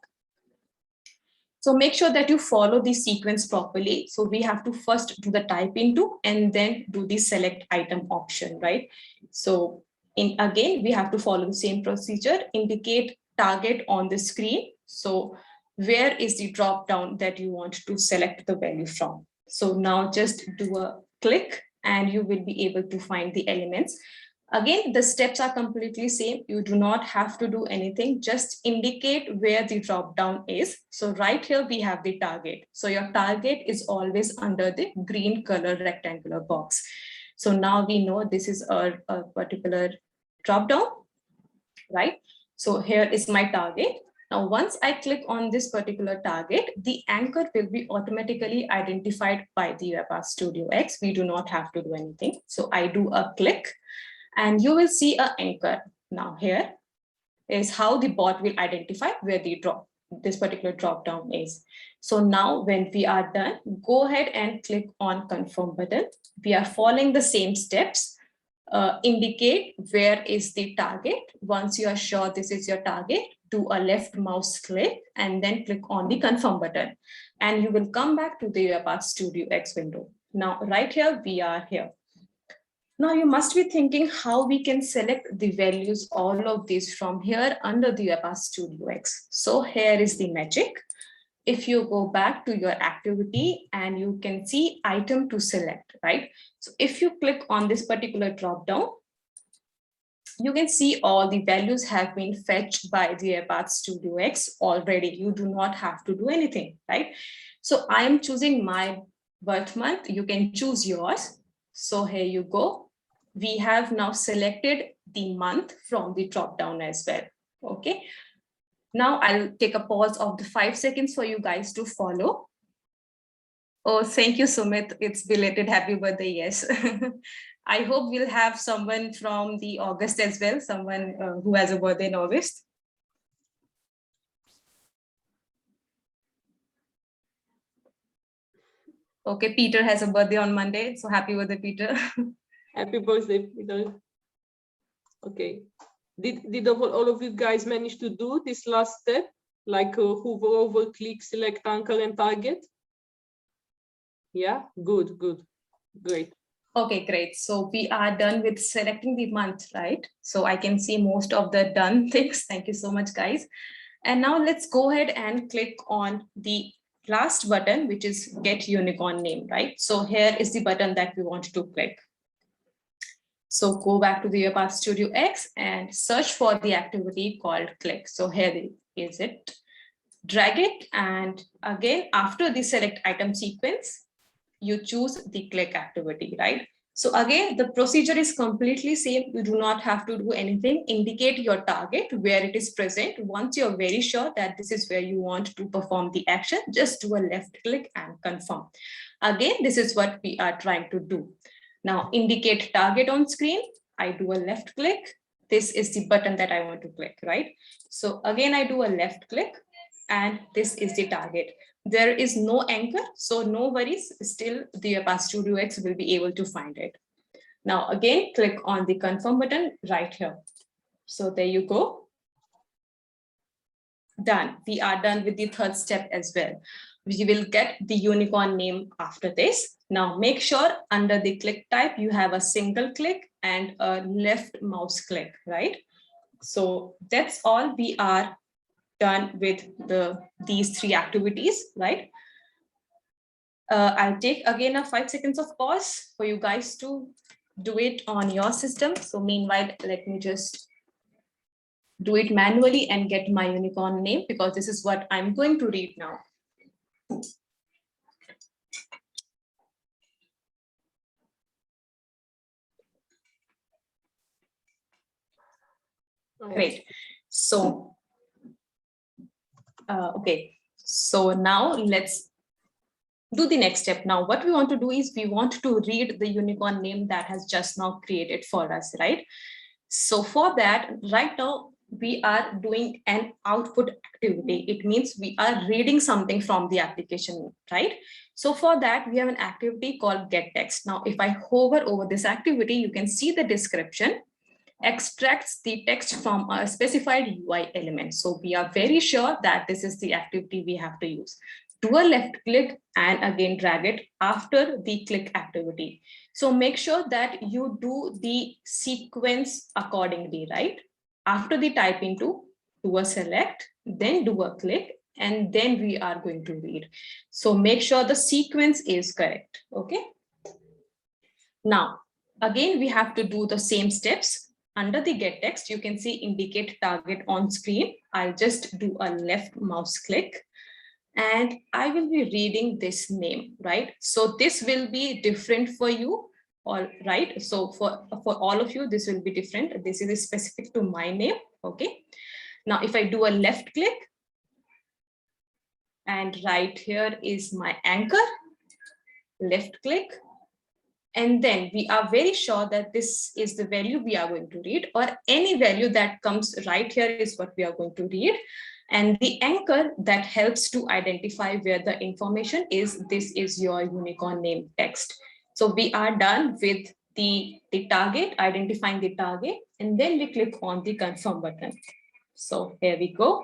So make sure that you follow the sequence properly. So we have to first do the type into and then do the select item option, right? So again, we have to follow the same procedure, indicate target on the screen. So where is the drop down that you want to select the value from? So now just do a click and you will be able to find the elements. Again, the steps are completely same. You do not have to do anything. Just indicate where the drop down is. So right here, we have the target. So your target is always under the green color rectangular box. So now we know this is a particular drop down, right? So here is my target. Now, once I click on this particular target, the anchor will be automatically identified by the RPA StudioX. We do not have to do anything. So I do a click and you will see an anchor. Now here is how the bot will identify where the this particular drop down is. So now when we are done, go ahead and click on confirm button. We are following the same steps. Indicate where is the target. Once you are sure this is your target, do a left mouse click and then click on the confirm button. And you will come back to the RPA StudioX window. Now, right here, we are here. Now you must be thinking how we can select the values, all of these from here under the RPA StudioX. So here is the magic. If you go back to your activity and you can see item to select, right? So if you click on this particular drop down, you can see all the values have been fetched by the RPA StudioX already. You do not have to do anything, right? So I am choosing my birth month. You can choose yours. So here you go. We have now selected the month from the drop down as well. Okay. Now I'll take a pause of the 5 seconds for you guys to follow. Oh, thank you, Sumit. It's belated happy birthday. Yes. I hope we'll have someone from the August as well, someone who has a birthday in August. Okay, Peter has a birthday on Monday. So happy birthday, Peter. Happy birthday, Peter. Okay. Did all of you guys manage to do this last step? Like hover over, click, select anchor and target? Yeah, good, great. Okay, great. So we are done with selecting the month, right? So I can see most of the done things. Thank you so much, guys. And now let's go ahead and click on the last button, which is get unicorn name, right? So here is the button that we want to click. So go back to the RPA StudioX and search for the activity called click. So here is it. Drag it. And again, after the select item sequence, you choose the click activity, right? So again, the procedure is completely same. You do not have to do anything. Indicate your target where it is present. Once you're very sure that this is where you want to perform the action, just do a left click and confirm. Again, this is what we are trying to do. Now indicate target on screen. I do a left click. This is the button that I want to click, right? So again, I do a left click and this is the target. There is no anchor, so no worries, still the RPA StudioX will be able to find it. Now again, click on the confirm button right here. So there you go. Done. We are done with the third step as well. We will get the unicorn name after this. Now make sure under the click type, you have a single click and a left mouse click, right? So that's all we are done with these 3 activities, right? I'll take again a 5 seconds of pause for you guys to do it on your system. So meanwhile, let me just do it manually and get my unicorn name because this is what I'm going to read now. Great. So, okay. So now let's do the next step. Now, what we want to do is we want to read the unicorn name that has just now created for us, right? So for that, right now, we are doing an output activity. It means we are reading something from the application, right? So for that, we have an activity called get text. Now, if I hover over this activity, you can see the description extracts the text from a specified UI element. So we are very sure that this is the activity we have to use. Do a left click and again drag it after the click activity. So make sure that you do the sequence accordingly, right? After the typing to do a select, then do a click, and then we are going to read. So make sure the sequence is correct, okay? Now, again, we have to do the same steps. Under the get text, you can see indicate target on screen. I'll just do a left mouse click and I will be reading this name, right? So this will be different for you, all right? So for all of you, this will be different. This is specific to my name, okay? Now, if I do a left click and right here is my anchor, left click, and then we are very sure that this is the value we are going to read, or any value that comes right here is what we are going to read. And the anchor that helps to identify where the information is, this is your unicorn name text. So we are done with the target, identifying the target, and then we click on the confirm button. So here we go.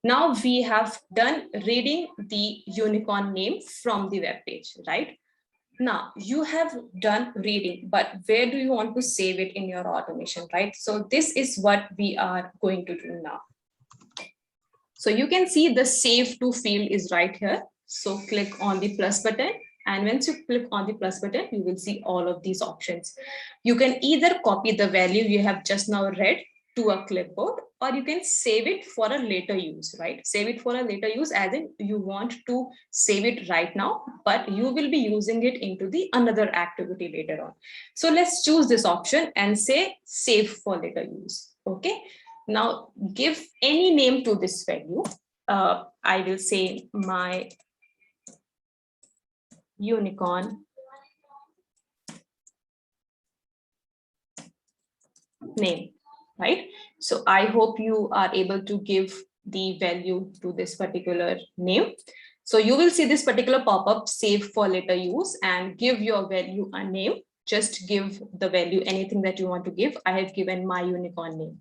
Now we have done reading the unicorn name from the web page, right? Now you have done reading, but where do you want to save it in your automation, right? So this is what we are going to do now. So you can see the save to field is right here. So click on the plus button. And once you click on the plus button, you will see all of these options. You can either copy the value you have just now read to a clipboard, or you can save it for a later use, right? Save it for a later use as in you want to save it right now, but you will be using it into the another activity later on. So let's choose this option and say save for later use, okay? Now give any name to this value. I will say my unicorn name, right? So I hope you are able to give the value to this particular name. So you will see this particular pop-up, save for later use, and give your value a name. Just give the value, anything that you want to give. I have given my unicorn name.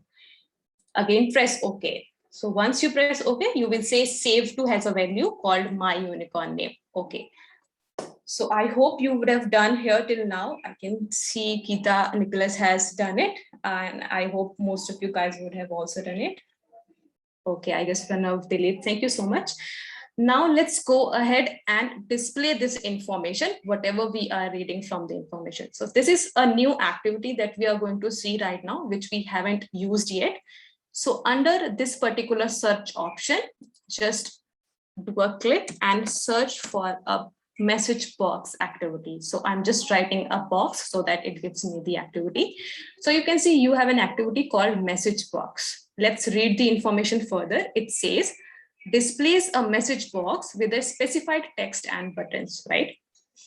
Again, press OK. So once you press OK, you will say save to has a value called my unicorn name. Okay. So I hope you would have done here till now. I can see Geeta Nicholas has done it, and I hope most of you guys would have also done it. Okay, I guess Pranav, Dilip, thank you so much. Now let's go ahead and display this information, whatever we are reading from the information. So this is a new activity that we are going to see right now, which we haven't used yet. So under this particular search option, just do a click and search for a message box activity. So I'm just writing a box so that it gives me the activity. So you can see you have an activity called message box. Let's read the information further. It says, displays a message box with a specified text and buttons, right?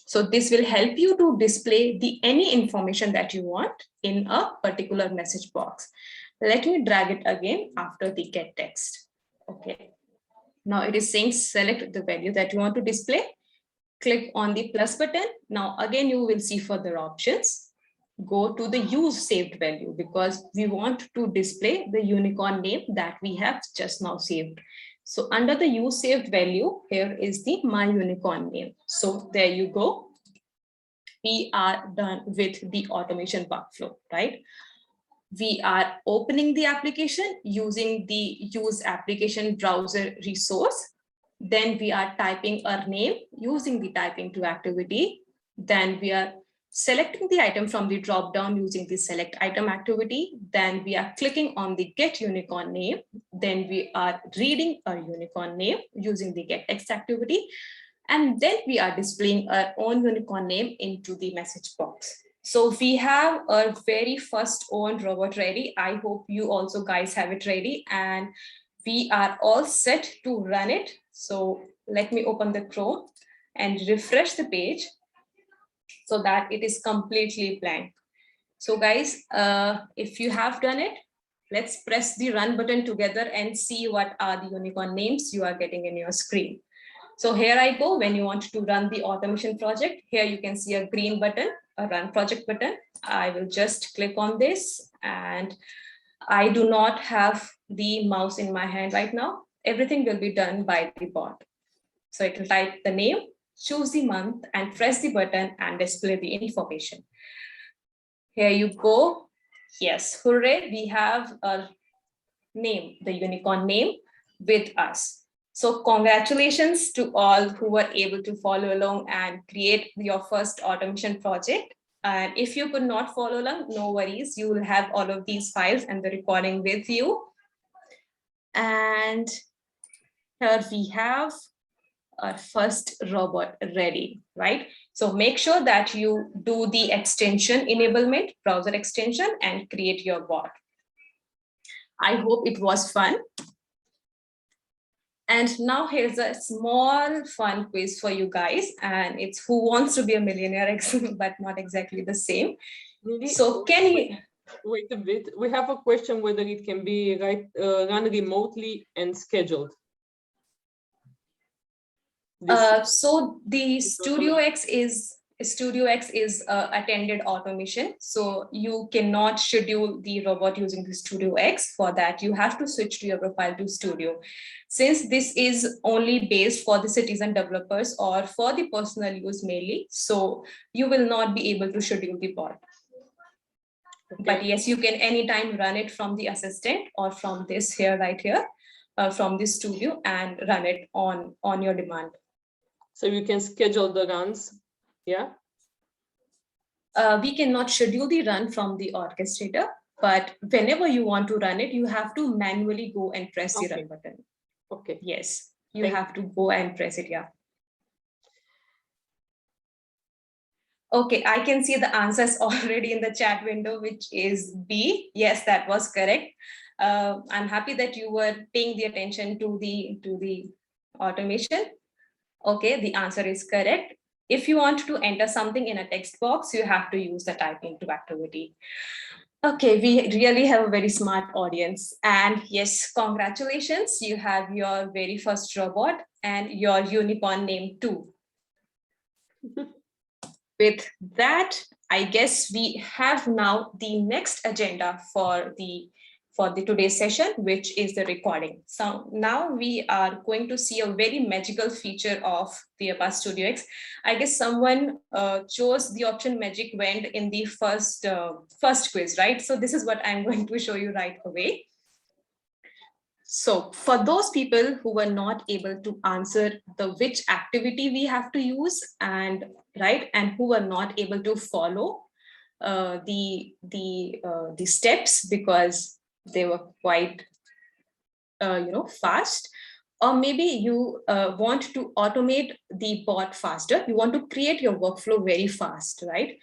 So this will help you to display any information that you want in a particular message box. Let me drag it again after the get text. Okay. Now it is saying select the value that you want to display. Click on the plus button. Now again, you will see further options. Go to the use saved value because we want to display the unicorn name that we have just now saved. So under the use saved value, here is the my unicorn name. So there you go. We are done with the automation workflow, right? We are opening the application using the use application browser resource. Then we are typing our name using the typing to activity. Then we are selecting the item from the drop down using the select item activity. Then we are clicking on the get unicorn name. Then we are reading our unicorn name using the get text activity. And then we are displaying our own unicorn name into the message box. So we have our very first own robot ready. I hope you also guys have it ready, and we are all set to run it So let me open the Chrome and refresh the page so that it is completely blank. So guys, if you have done it, let's press the run button together and see what are the unicorn names you are getting in your screen. So here I go. When you want to run the automation project, here you can see a green button, a run project button. I will just click on this, and I do not have the mouse in my hand right now. Everything will be done by the bot. So it will type the name, choose the month, and press the button and display the information. Here you go. Yes, hooray, we have a name, the unicorn name with us. So congratulations to all who were able to follow along and create your first automation project. And if you could not follow along, no worries, you will have all of these files and the recording with you. And here we have our first robot ready, right? So make sure that you do the extension enablement, browser extension, and create your bot. I hope it was fun. And now here's a small fun quiz for you guys, and it's who wants to be a millionaire, but not exactly the same. So can you wait a bit? We have a question whether it can be run remotely and scheduled. So the StudioX is attended automation. So you cannot schedule the robot using the StudioX. For that, you have to switch to your profile to Studio. Since this is only based for the citizen developers or for the personal use mainly, so you will not be able to schedule the bot. Okay. But yes, you can anytime run it from the assistant or from this here, right here, from the studio, and run it on your demand. So you can schedule the runs, yeah? We cannot schedule the run from the orchestrator, but whenever you want to run it, you have to manually go and press the run button. Okay. Yes, you have to go and press it, yeah. Okay, I can see the answers already in the chat window, which is B. Yes, that was correct. I'm happy that you were paying the attention to the automation. Okay, the answer is correct. If you want to enter something in a text box, you have to use the typing to activity. Okay, we really have a very smart audience. And yes, congratulations, you have your very first robot and your unicorn name too. With that, I guess we have now the next agenda for the today's session, which is the recording. So now we are going to see a very magical feature of the RPA StudioX. I guess someone chose the option magic wand in the first quiz, right? So this is what I'm going to show you right away. So for those people who were not able to answer the which activity we have to use and who were not able to follow the steps because they were quite fast, or maybe you want to automate the bot faster, you want to create your workflow very fast, right?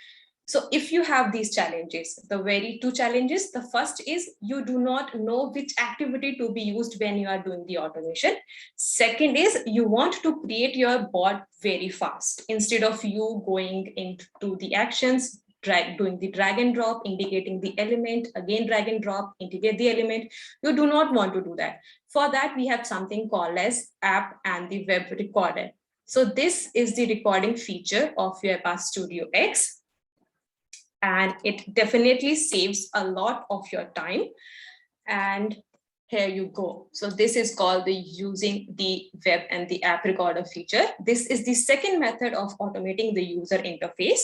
So if you have these challenges, the very two challenges, the first is you do not know which activity to be used when you are doing the automation. Second is you want to create your bot very fast. Instead of you going into the actions, doing the drag and drop, indicating the element, again drag and drop, integrate the element, you do not want to do that. For that, we have something called as app and the web recorder. So this is the recording feature of your RPA StudioX. And it definitely saves a lot of your time. And here you go. So this is called the using the web and the app recorder feature. This is the second method of automating the user interface,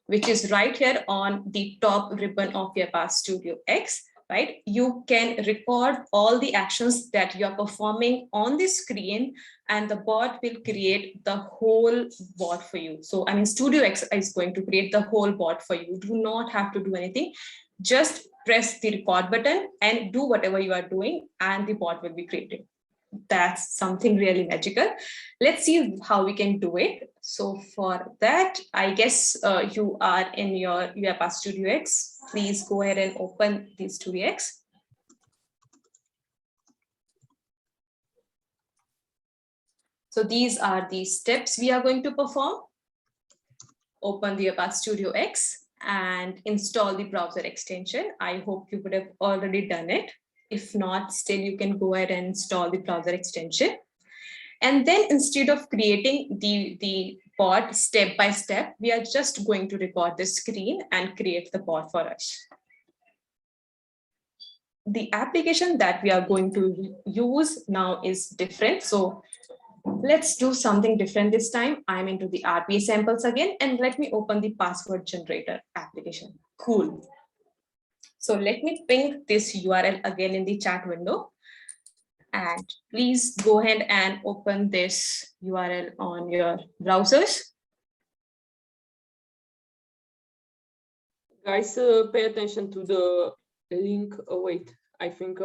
which is right here on the top ribbon of your RPA StudioX, right? You can record all the actions that you are performing on the screen, and the bot will create the whole bot for you. So I mean, StudioX is going to create the whole bot for you. You do not have to do anything. Just press the record button and do whatever you are doing, and the bot will be created. That's something really magical. Let's see how we can do it. So for that, I guess you are in your RPA StudioX. Please go ahead and open the StudioX. So these are the steps we are going to perform. Open the RPA StudioX and install the browser extension. I hope you would have already done it. If not, still you can go ahead and install the browser extension. And then instead of creating the pod step by step, we are just going to record the screen and create the pod for us. The application that we are going to use now is different. So let's do something different this time. I'm into the RPA samples again, and let me open the password generator application. Cool. So let me ping this URL again in the chat window. And please go ahead and open this URL on your browsers. Guys, pay attention to the link. Oh, wait, I think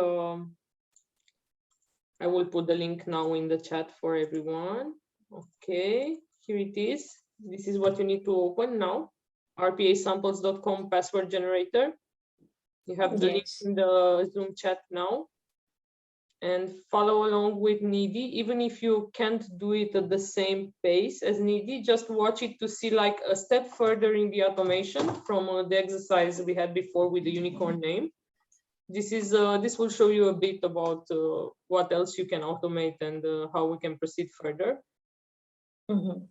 I will put the link now in the chat for everyone. Okay, here it is. This is what you need to open now. rpasamples.com password generator. You have the link in the Zoom chat now. And follow along with Needy. Even if you can't do it at the same pace as Needy, just watch it to see like a step further in the automation from the exercise we had before with the unicorn name. This will show you a bit about what else you can automate and how we can proceed further. Mm-hmm.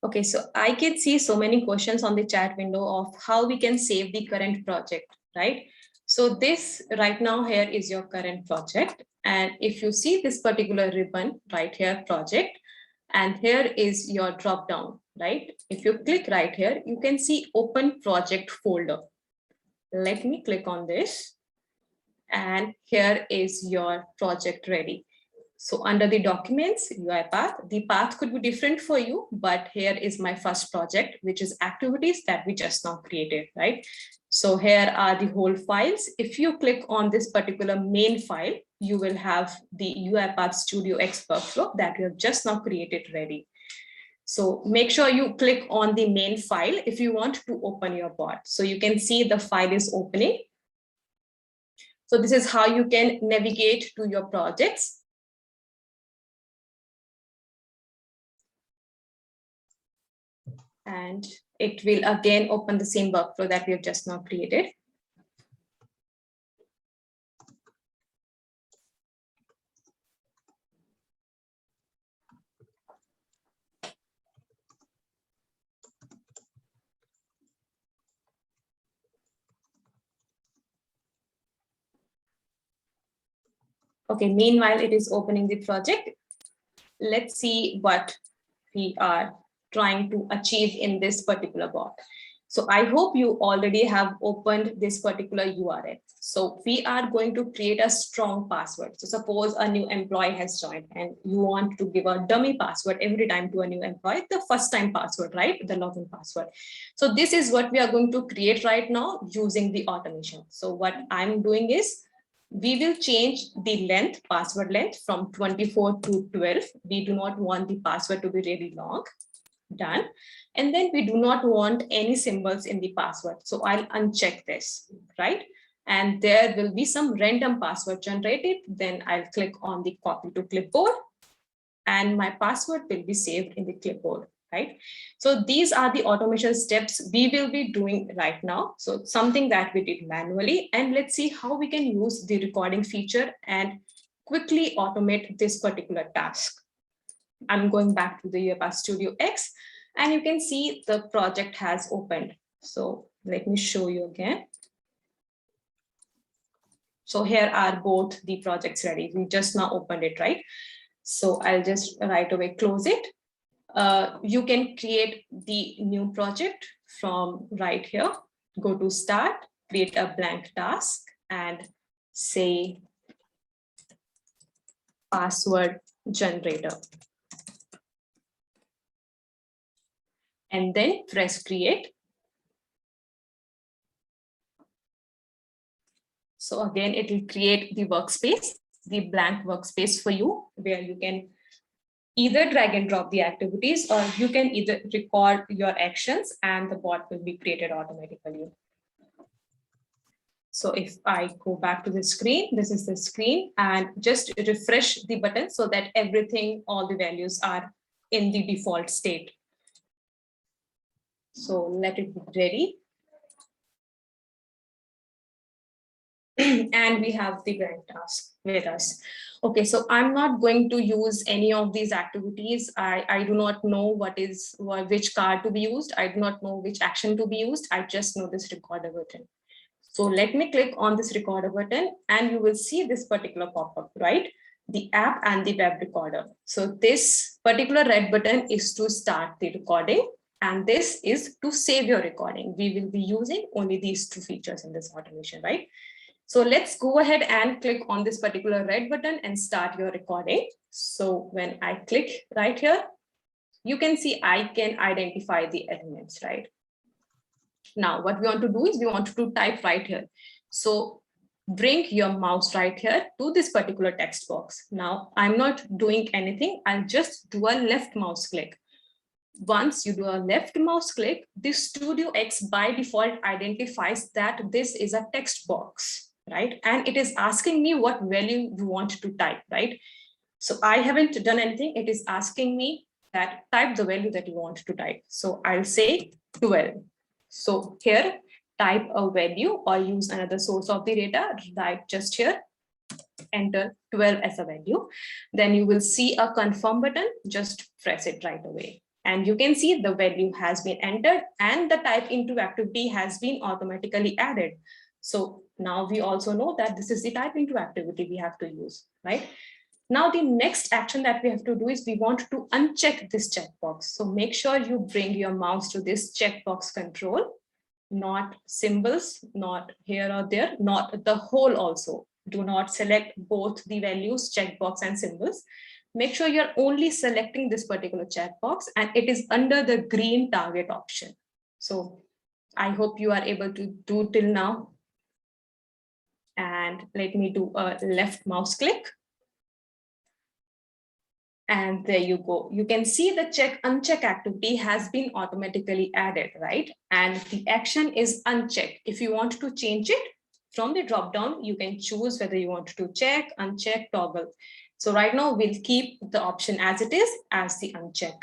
Okay, so I can see so many questions on the chat window of how we can save the current project, right? So this right now here is your current project. And if you see this particular ribbon right here, project, and here is your drop down, right? If you click right here, you can see open project folder. Let me click on this. And here is your project ready. So under the documents, UI path, the path could be different for you, but here is my first project, which is activities that we just now created, right? So here are the whole files. If you click on this particular main file, you will have the UiPath StudioX workflow that we have just now created ready. So make sure you click on the main file if you want to open your bot. So you can see the file is opening. So this is how you can navigate to your projects. And it will again open the same workflow that we have just now created. Okay, meanwhile, it is opening the project. Let's see what we are trying to achieve in this particular bot. So I hope you already have opened this particular URL. So we are going to create a strong password. So suppose a new employee has joined and you want to give a dummy password every time to a new employee, the first time password, right? The login password. So this is what we are going to create right now using the automation. So what I'm doing is we will change the length, password length from 24 to 12. We do not want the password to be really long. Done. And then we do not want any symbols in the password. So I'll uncheck this, right? And there will be some random password generated. Then I'll click on the copy to clipboard and my password will be saved in the clipboard, right? So these are the automation steps we will be doing right now. So it's something that we did manually, and let's see how we can use the recording feature and quickly automate this particular task. I'm going back to the UiPath StudioX, and you can see the project has opened. So let me show you again. So here are both the projects ready. We just now opened it, right? So I'll just right away close it. You can create the new project from right here. Go to start, create a blank task and say password generator. And then press create. So again, it will create the workspace, the blank workspace for you, where you can either drag and drop the activities, or you can either record your actions and the bot will be created automatically. So if I go back to the screen, this is the screen, and just refresh the button so that everything, all the values are in the default state. So let it be ready. And we have the grand task with us. Okay, so I'm not going to use any of these activities. I do not know which card to be used. I do not know which action to be used. I just know this recorder button. So let me click on this recorder button and you will see this particular pop-up, right? The app and the web recorder. So this particular red button is to start the recording, and this is to save your recording. We will be using only these two features in this automation, right? So let's go ahead and click on this particular red button and start your recording. So when I click right here, you can see I can identify the elements, right? Now, what we want to do is we want to type right here. So bring your mouse right here to this particular text box. Now, I'm not doing anything. I'll just do a left mouse click. Once you do a left mouse click, this StudioX by default identifies that this is a text box, right? And it is asking me what value you want to type, right? So I haven't done anything. It is asking me that type the value that you want to type. So I'll say 12. So here, type a value or use another source of the data, right just here, enter 12 as a value. Then you will see a confirm button, just press it right away. And you can see the value has been entered and the type into activity has been automatically added. So now we also know that this is the type into activity we have to use, right? Now the next action that we have to do is we want to uncheck this checkbox. So make sure you bring your mouse to this checkbox control, not symbols, not here or there, not the whole also. Do not select both the values, checkbox and symbols. Make sure you're only selecting this particular checkbox and it is under the green target option. So I hope you are able to do till now. And let me do a left mouse click. And there you go. You can see the uncheck activity has been automatically added, right? And the action is uncheck. If you want to change it from the drop down, you can choose whether you want to check, uncheck, toggle. So right now we'll keep the option as it is, as the uncheck.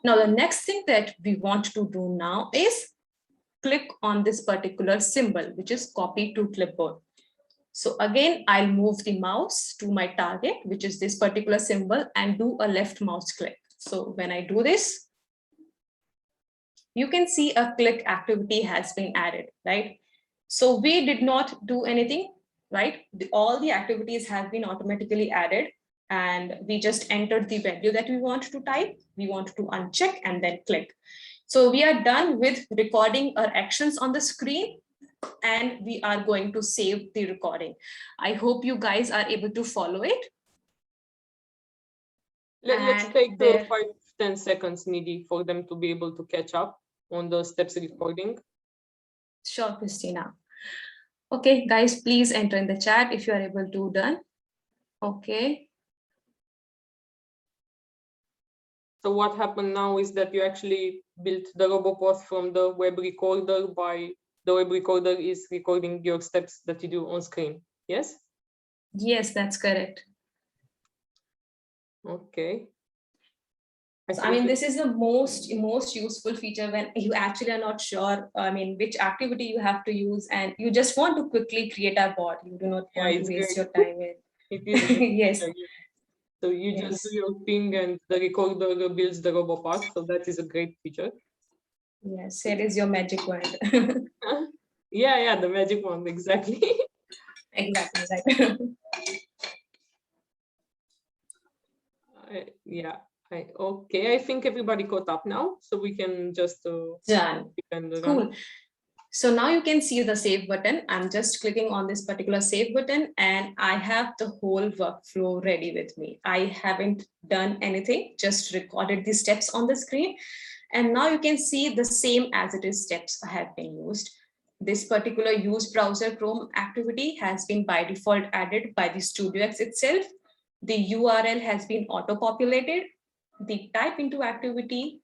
Now the next thing that we want to do now is click on this particular symbol, which is copy to clipboard. So again, I'll move the mouse to my target, which is this particular symbol, and do a left mouse click. So when I do this, you can see a click activity has been added, right? So we did not do anything, right? All the activities have been automatically added and we just entered the value that we want to type. We want to uncheck and then click. So we are done with recording our actions on the screen. And we are going to save the recording. I hope you guys are able to follow it. Let's take 5-10 seconds, Nidhi, for them to be able to catch up on the steps recording. Sure, Christina. Okay, guys, please enter in the chat if you are able to done. Okay. So what happened now is that you actually built the RoboPath from the web recorder by the web recorder is recording your steps that you do on screen. Yes? Yes, that's correct. Okay. So, I mean, this is the most useful feature when you actually are not sure, I mean, which activity you have to use and you just want to quickly create a bot. You do not want to waste your time in. Yes. So you just do your ping and the recorder builds the RoboPath. So that is a great feature. Yes, it is your magic wand. Yeah, the magic wand, exactly. Exactly, right. Yeah. Okay, I think everybody caught up now, so we can just done. Cool. So now you can see the save button. I'm just clicking on this particular save button and I have the whole workflow ready with me. I haven't done anything, just recorded the steps on the screen. And now you can see the same as it is steps have been used. This particular use browser Chrome activity has been by default added by the StudioX itself. The URL has been auto-populated. The type into activity,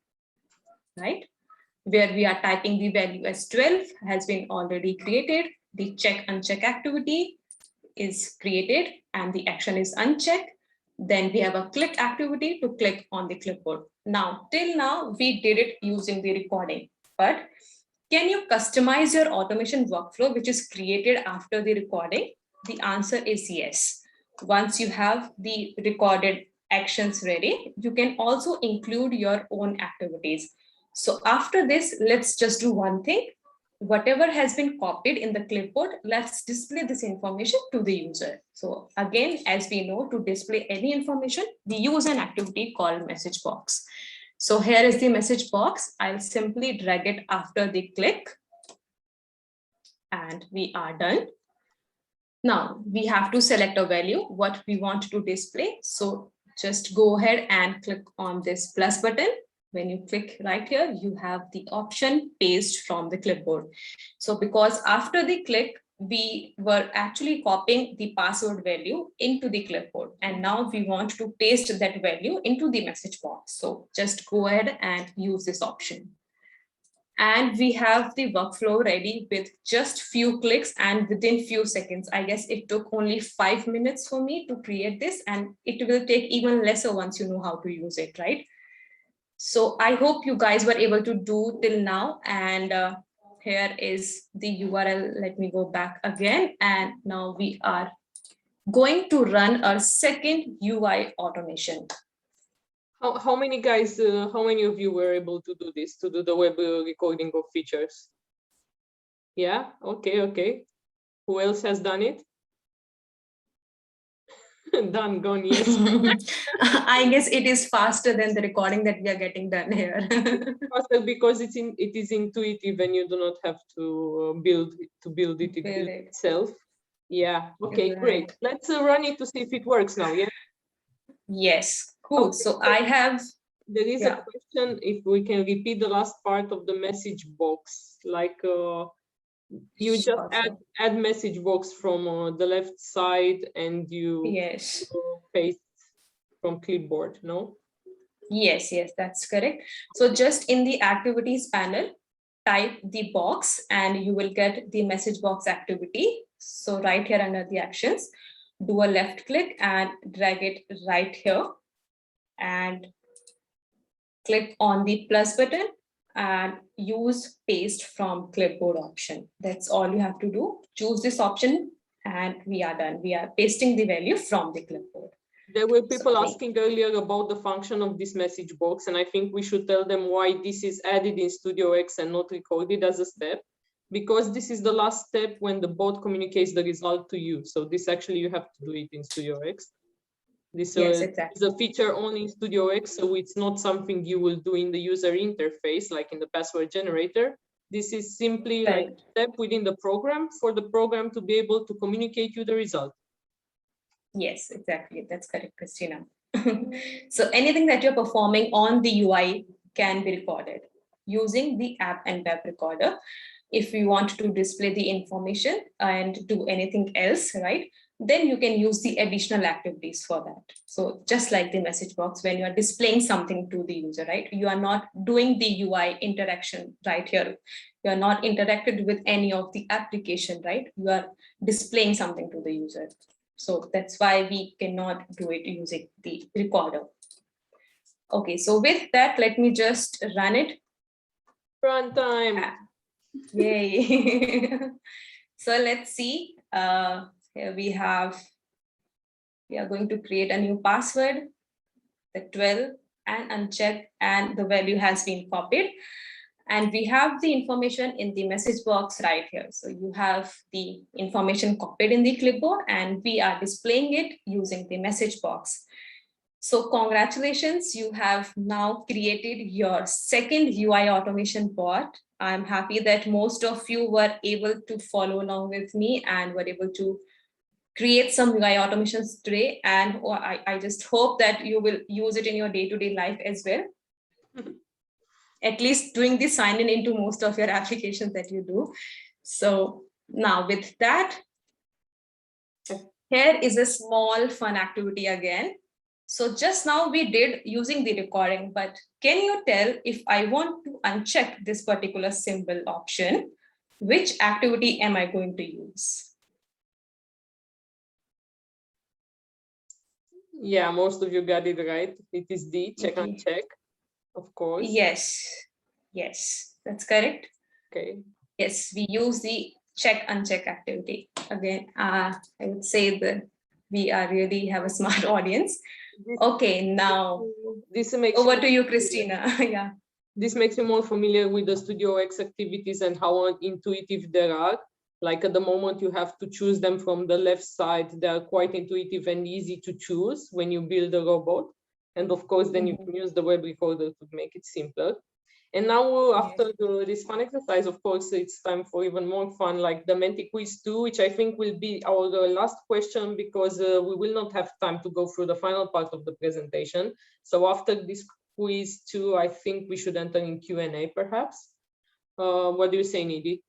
right, where we are typing the value as 12 has been already created. the check uncheck activity is created and the action is unchecked. Then we have a click activity to click on the clipboard. Now, till now, we did it using the recording, but can you customize your automation workflow, which is created after the recording? The answer is yes. Once you have the recorded actions ready, you can also include your own activities. So after this, let's just do one thing. Whatever has been copied in the clipboard, let's display this information to the user. So again, as we know, to display any information, we use an activity called message box. So here is the message box. I'll simply drag it after the click and we are done. Now we have to select a value, what we want to display. So just go ahead and click on this plus button. When you click right here, you have the option paste from the clipboard. So because after the click, we were actually copying the password value into the clipboard. And now we want to paste that value into the message box. So just go ahead and use this option. And we have the workflow ready with just few clicks and within few seconds. I guess it took only 5 minutes for me to create this, and it will take even lesser once you know how to use it, right? So I hope you guys were able to do till now. And here is the URL. Let me go back again. And now we are going to run our second UI automation. How many guys, how many of you were able to do this, to do the web recording of features? Yeah, okay. Who else has done it? Done, gone, yes. I guess it is faster than the recording that we are getting done here. Faster because it is intuitive and you do not have to build it itself. Yeah, okay, great. Let's run it to see if it works now, yeah? Yes, cool. Okay. So I have... There is a question if we can repeat the last part of the message box, like you just add message box from the left side and you paste from clipboard, no? Yes, that's correct. So just in the activities panel, type the box and you will get the message box activity. So right here under the actions, do a left click and drag it right here and click on the plus button and use paste from clipboard option. That's all you have to do. Choose this option and we are done. We are pasting the value from the clipboard. There were people asking earlier about the function of this message box, and I think we should tell them why this is added in StudioX and not recorded as a step, because this is the last step when the bot communicates the result to you. So this actually you have to do it in StudioX. This is a feature only in StudioX, so it's not something you will do in the user interface, like in the password generator. This is simply like a step within the program for the program to be able to communicate you the result. Yes, exactly. That's correct, Christina. So anything that you're performing on the UI can be recorded using the app and web recorder. If you want to display the information and do anything else, right, then you can use the additional activities for that. So just like the message box, when you are displaying something to the user, right, you are not doing the UI interaction right here. You are not interacted with any of the application, right? You are displaying something to the user. So that's why we cannot do it using the recorder. Okay, so with that, let me just run it. Run time. Yay. So let's see. Here we are going to create a new password, the 12 and uncheck, and the value has been copied. And we have the information in the message box right here. So you have the information copied in the clipboard and we are displaying it using the message box. So congratulations, you have now created your second UI automation bot. I'm happy that most of you were able to follow along with me and were able to create some UI automations today. And I just hope that you will use it in your day-to-day life as well. At least doing the sign in into most of your applications that you do. So now with that, here is a small fun activity again. So just now we did using the recording, but can you tell if I want to uncheck this particular symbol option, which activity am I going to use? Yeah, most of you got it right. It is D, check Okay. uncheck, of course. Yes, yes, that's correct. Okay. Yes, we use the check uncheck activity. Again, I would say that we are really have a smart audience. Okay, now This makes over to you, Christina. Yeah. This makes you more familiar with the StudioX activities and how intuitive they are. Like at the moment, you have to choose them from the left side. They are quite intuitive and easy to choose when you build a robot. And of course, then you can use the web recorder to make it simpler. And now after this fun exercise, of course, it's time for even more fun, like the Menti quiz 2, which I think will be our last question because we will not have time to go through the final part of the presentation. So after this quiz 2, I think we should enter in Q&A perhaps. What do you say, Nidhi?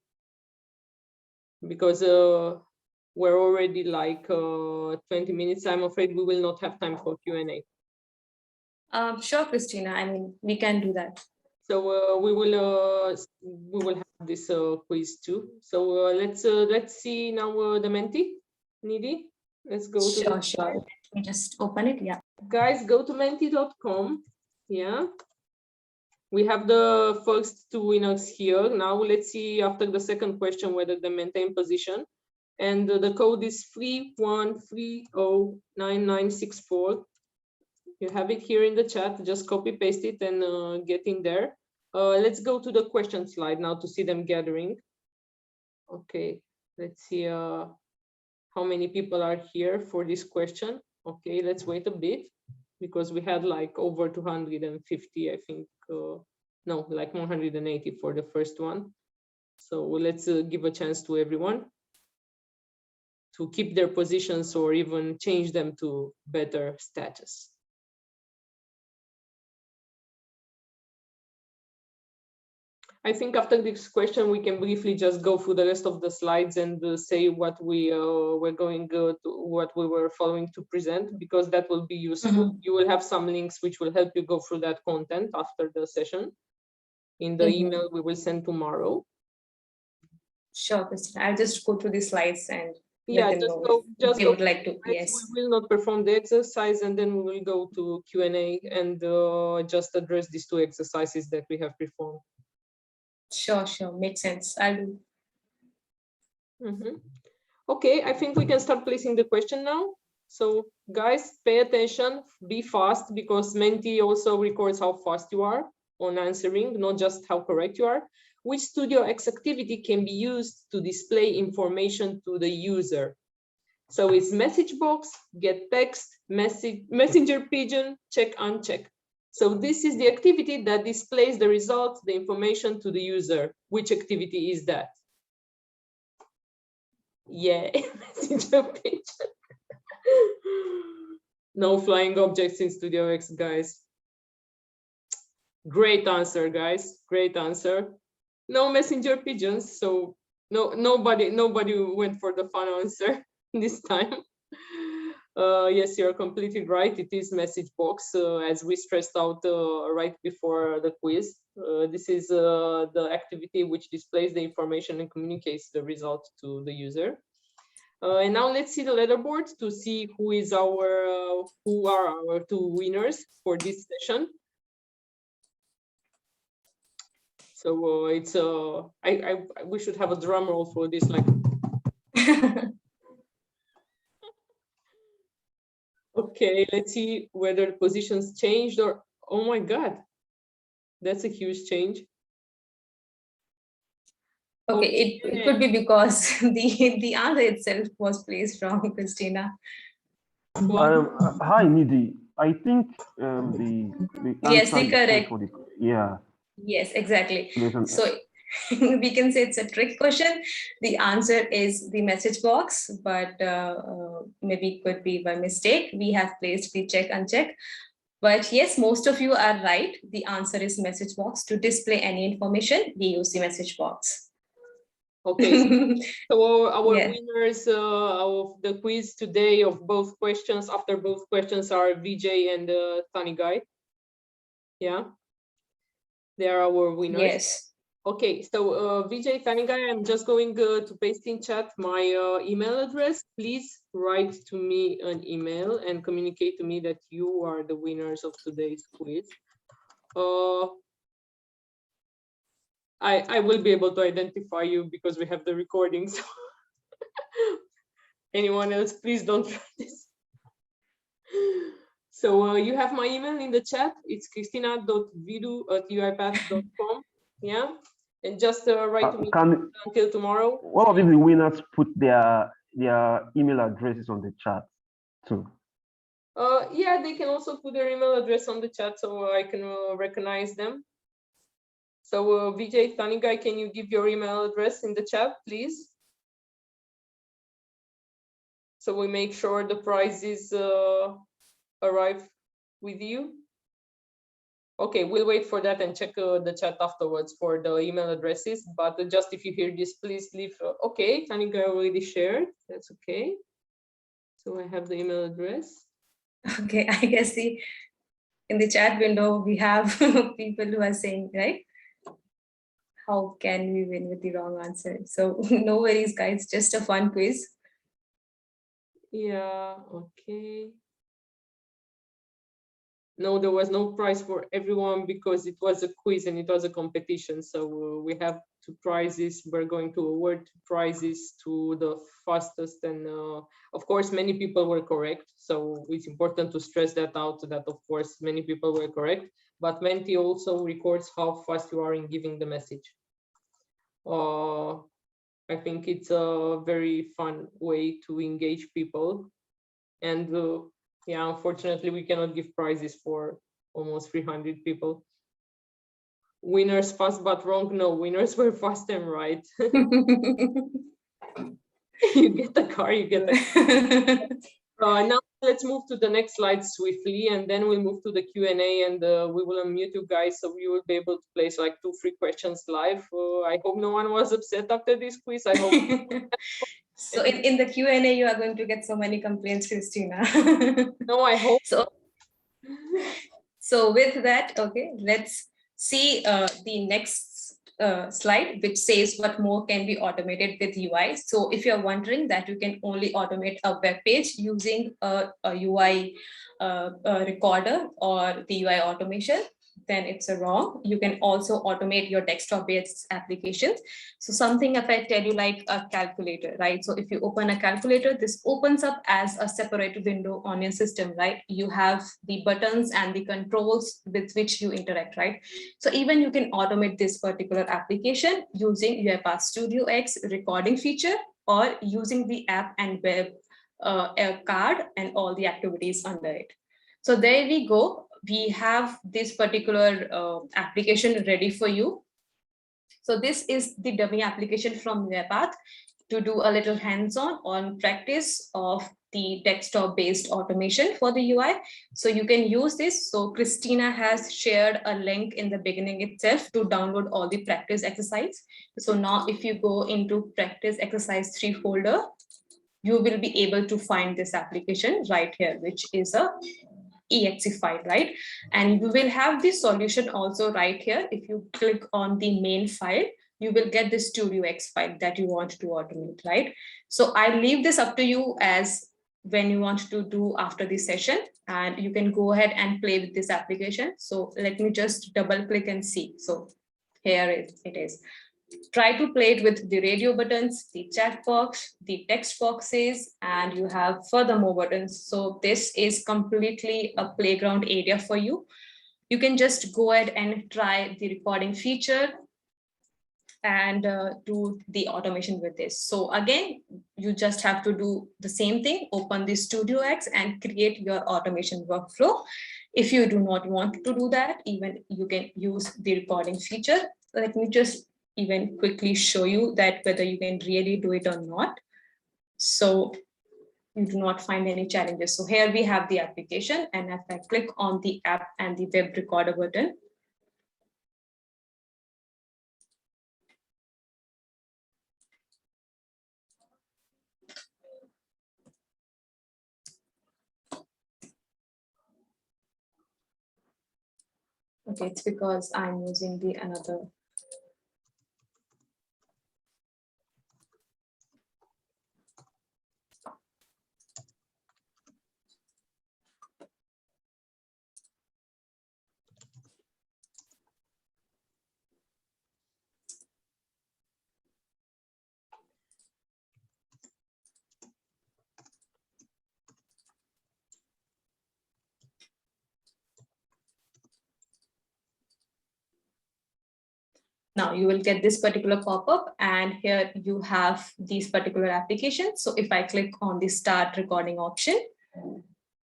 Because we're already like 20 minutes. I'm afraid we will not have time for Q&A. Sure, Christina. I mean, we can do that. So we will have this quiz too. So let's see now the Menti, Nidhi. Let's go to Sure, sure. Let me just open it. Yeah. guys, go to menti.com. Yeah. We have the first two winners here. Now let's see after the second question whether they maintain position. And the code is 31309964. You have it here in the chat. Just copy paste it and get in there. Let's go to the question slide now to see them gathering. Okay, let's see how many people are here for this question. Okay, let's wait a bit because we had like over 250, I think. No, like 180 for the first one. So let's give a chance to everyone to keep their positions or even change them to better status. I think after this question, we can briefly just go through the rest of the slides and say what we were going to, what we were following to present, because that will be useful. You will have some links which will help you go through that content after the session in the email we will send tomorrow. Sure, Christina. I'll just go through the slides and yeah, just they would like to. Yes. We will not perform the exercise and then we will go to Q&A and just address these two exercises that we have performed. Sure, sure. Makes sense. I'll do. Okay, I think we can start placing the question now. So guys, pay attention, be fast, because Menti also records how fast you are on answering, not just how correct you are. Which StudioX activity can be used to display information to the user? So it's message box, get text, messenger pigeon, check uncheck. So this is the activity that displays the results, the information to the user. Which activity is that? Yeah, messenger pigeon. No flying objects in StudioX, guys. Great answer, guys. Great answer. No messenger pigeons, so nobody went for the fun answer this time. Yes, you're completely right. It is message box, as we stressed out right before the quiz. This is the activity which displays the information and communicates the result to the user. And now let's see the leaderboard to see who are our two winners for this session. So it's we should have a drum roll for this, like. Okay, let's see whether the positions changed or, oh my God, that's a huge change. Okay, it could be because the answer itself was placed wrong, Christina. Hi, Nidhi. I think the yes, answer the correct. for the, yeah. Yes, exactly. So we can say it's a trick question. The answer is the message box, but maybe it could be by mistake. We have placed the check uncheck. But yes, most of you are right. The answer is message box. To display any information, we use the message box. Okay, so our yeah. winners of the quiz today of both questions, after both questions, are Vijay and Tanigai. Yeah, they are our winners. Yes. Okay, so Vijay Tanigai, I'm just going to paste in chat my email address. Please write to me an email and communicate to me that you are the winners of today's quiz. I will be able to identify you because we have the recordings. Anyone else, please don't try this. So you have my email in the chat. It's christina.vidu@uipath.com. Yeah, and just write to me until tomorrow. One of the winners put their email addresses on the chat too. Yeah, they can also put their email address on the chat so I can recognize them. So Vijay Tanigai, can you give your email address in the chat, please? So we make sure the prizes arrive with you. Okay, we'll wait for that and check the chat afterwards for the email addresses. But just if you hear this, please leave. Okay, Tanigai already shared. That's okay. So I have the email address. Okay, I guess in the chat window, we have people who are saying, right? How can we win with the wrong answer? So no worries, guys, just a fun quiz. Yeah, okay. No, there was no prize for everyone because it was a quiz and it was a competition. So we have two prizes. We're going to award prizes to the fastest. And of course, many people were correct. So it's important to stress that out, that of course, many people were correct. But Menti also records how fast you are in giving the message. I think it's a very fun way to engage people. And yeah, unfortunately, we cannot give prizes for almost 300 people. Winners fast but wrong? No, winners were fast and right. You get the car, you get the car. Now let's move to the next slide swiftly, and then we'll move to the Q&A, and we will unmute you guys so you will be able to place like 2-3 questions live. I hope no one was upset after this quiz. I hope. So in the Q&A, you are going to get so many complaints, Christina. No, I hope. So with that, okay, let's see the next slide, which says what more can be automated with UI. So if you're wondering that you can only automate a web page using a UI recorder or the UI automation, then it's wrong. You can also automate your desktop-based applications. So something if I tell you like a calculator, right? So if you open a calculator, this opens up as a separate window on your system, right? You have the buttons and the controls with which you interact, right? So even you can automate this particular application using UiPath StudioX recording feature or using the app and web card and all the activities under it. So there we go. We have this particular application ready for you. So this is the dummy application from UiPath to do a little hands-on on practice of the desktop-based automation for the UI. So you can use this. So Christina has shared a link in the beginning itself to download all the practice exercise. So now if you go into practice exercise 3 folder, you will be able to find this application right here, which is a exe file, right? And you will have the solution also right here. If you click on the main file, you will get the StudioX file that you want to automate, right? So I leave this up to you as when you want to do after this session, and you can go ahead and play with this application. So let me just double click and see. So here it is. Try to play it with the radio buttons, the chat box, the text boxes, and you have further more buttons. So this is completely a playground area for you. You can just go ahead and try the recording feature and do the automation with this. So again, you just have to do the same thing, open the StudioX and create your automation workflow. If you do not want to do that, even you can use the recording feature. Let me just even quickly show you that whether you can really do it or not. So you do not find any challenges. So here we have the application, and if I click on the app and the web recorder button, okay, it's because I'm using the another Now you will get this particular pop-up, and here you have these particular applications. So if I click on the start recording option,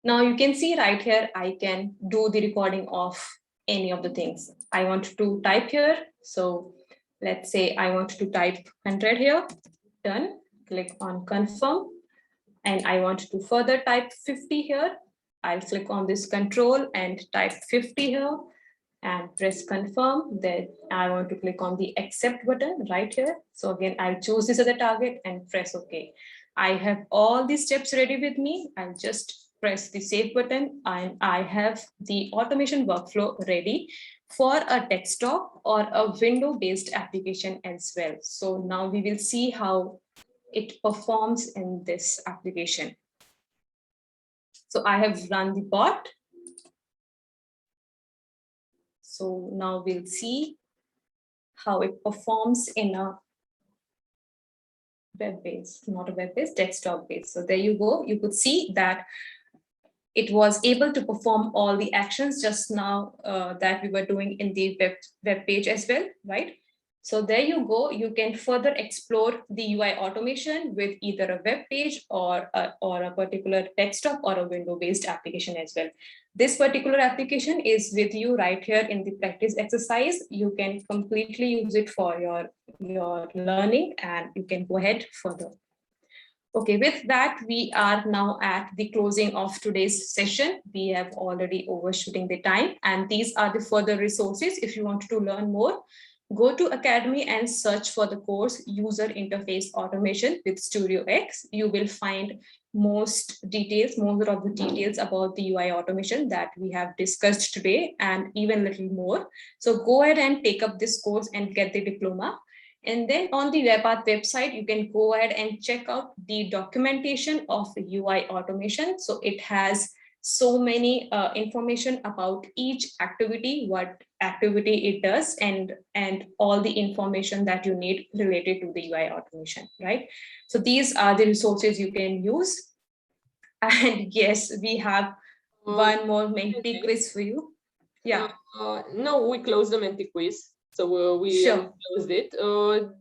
now you can see right here, I can do the recording of any of the things I want to type here. So let's say I want to type 100 here, done, click on confirm. And I want to further type 50 here. I'll click on this control and type 50 here and press confirm. Then I want to click on the accept button right here. So again, I'll choose this as a target and press OK. I have all these steps ready with me. I'll just press the save button and I have the automation workflow ready for a desktop or a window-based application as well. So now we will see how it performs in this application. So I have run the bot. So now we'll see how it performs in a web-based, not a web-based, desktop-based. So there you go. You could see that it was able to perform all the actions just now that we were doing in the web page as well, right? So there you go. You can further explore the UI automation with either a web page or a particular desktop or a window-based application as well. This particular application is with you right here in the practice exercise. You can completely use it for your learning, and you can go ahead further. Okay, with that, we are now at the closing of today's session. We have already overshooting the time, and these are the further resources. If you want to learn more, go to Academy and search for the course User Interface Automation with StudioX. You will find most of the details about the UI automation that we have discussed today, and even a little more. So go ahead and take up this course and get the diploma. And then on the UiPath website, you can go ahead and check out the documentation of UI automation. So it has so many information about each activity, what activity it does, and all the information that you need related to the UI automation, right? So these are the resources you can use. And yes, we have one more Menti quiz for you. Yeah. No, we closed the Menti quiz. So we Sure. closed it.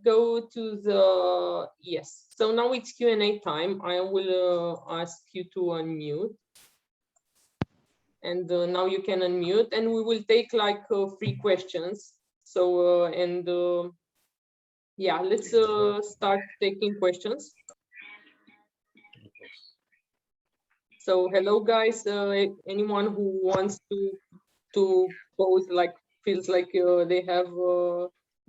Go to the, yes. So now it's Q&A time. I will ask you to unmute. And now you can unmute, and we will take like 3 questions. So, yeah, let's start taking questions. So hello guys, anyone who wants to pose, like, feels like they have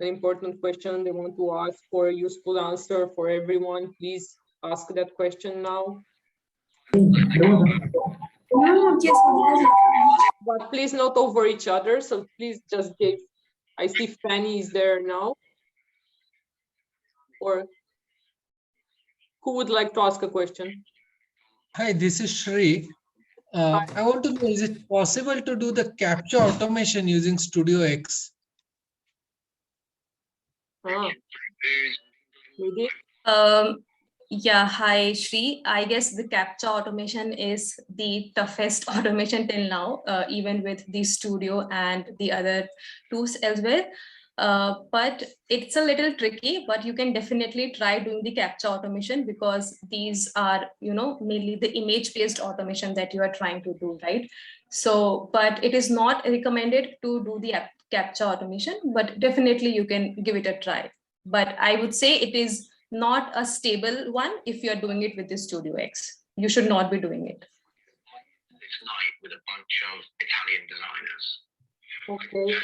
an important question they want to ask for a useful answer for everyone, please ask that question now. But please not over each other, so please just give. I see Fanny is there now. Or who would like to ask a question? Hi, this is Shri. I want to know, is it possible to do the capture automation using StudioX? Maybe. Yeah, hi Shri. I guess the captcha automation is the toughest automation till now, even with the Studio and the other tools as well. But it's a little tricky, but you can definitely try doing the captcha automation, because these are, mainly the image-based automation that you are trying to do, right? So, but it is not recommended to do the captcha automation, but definitely you can give it a try. But I would say it is not a stable one if you're doing it with the StudioX. You should not be doing it. This night with a bunch of Italian designers. Okay.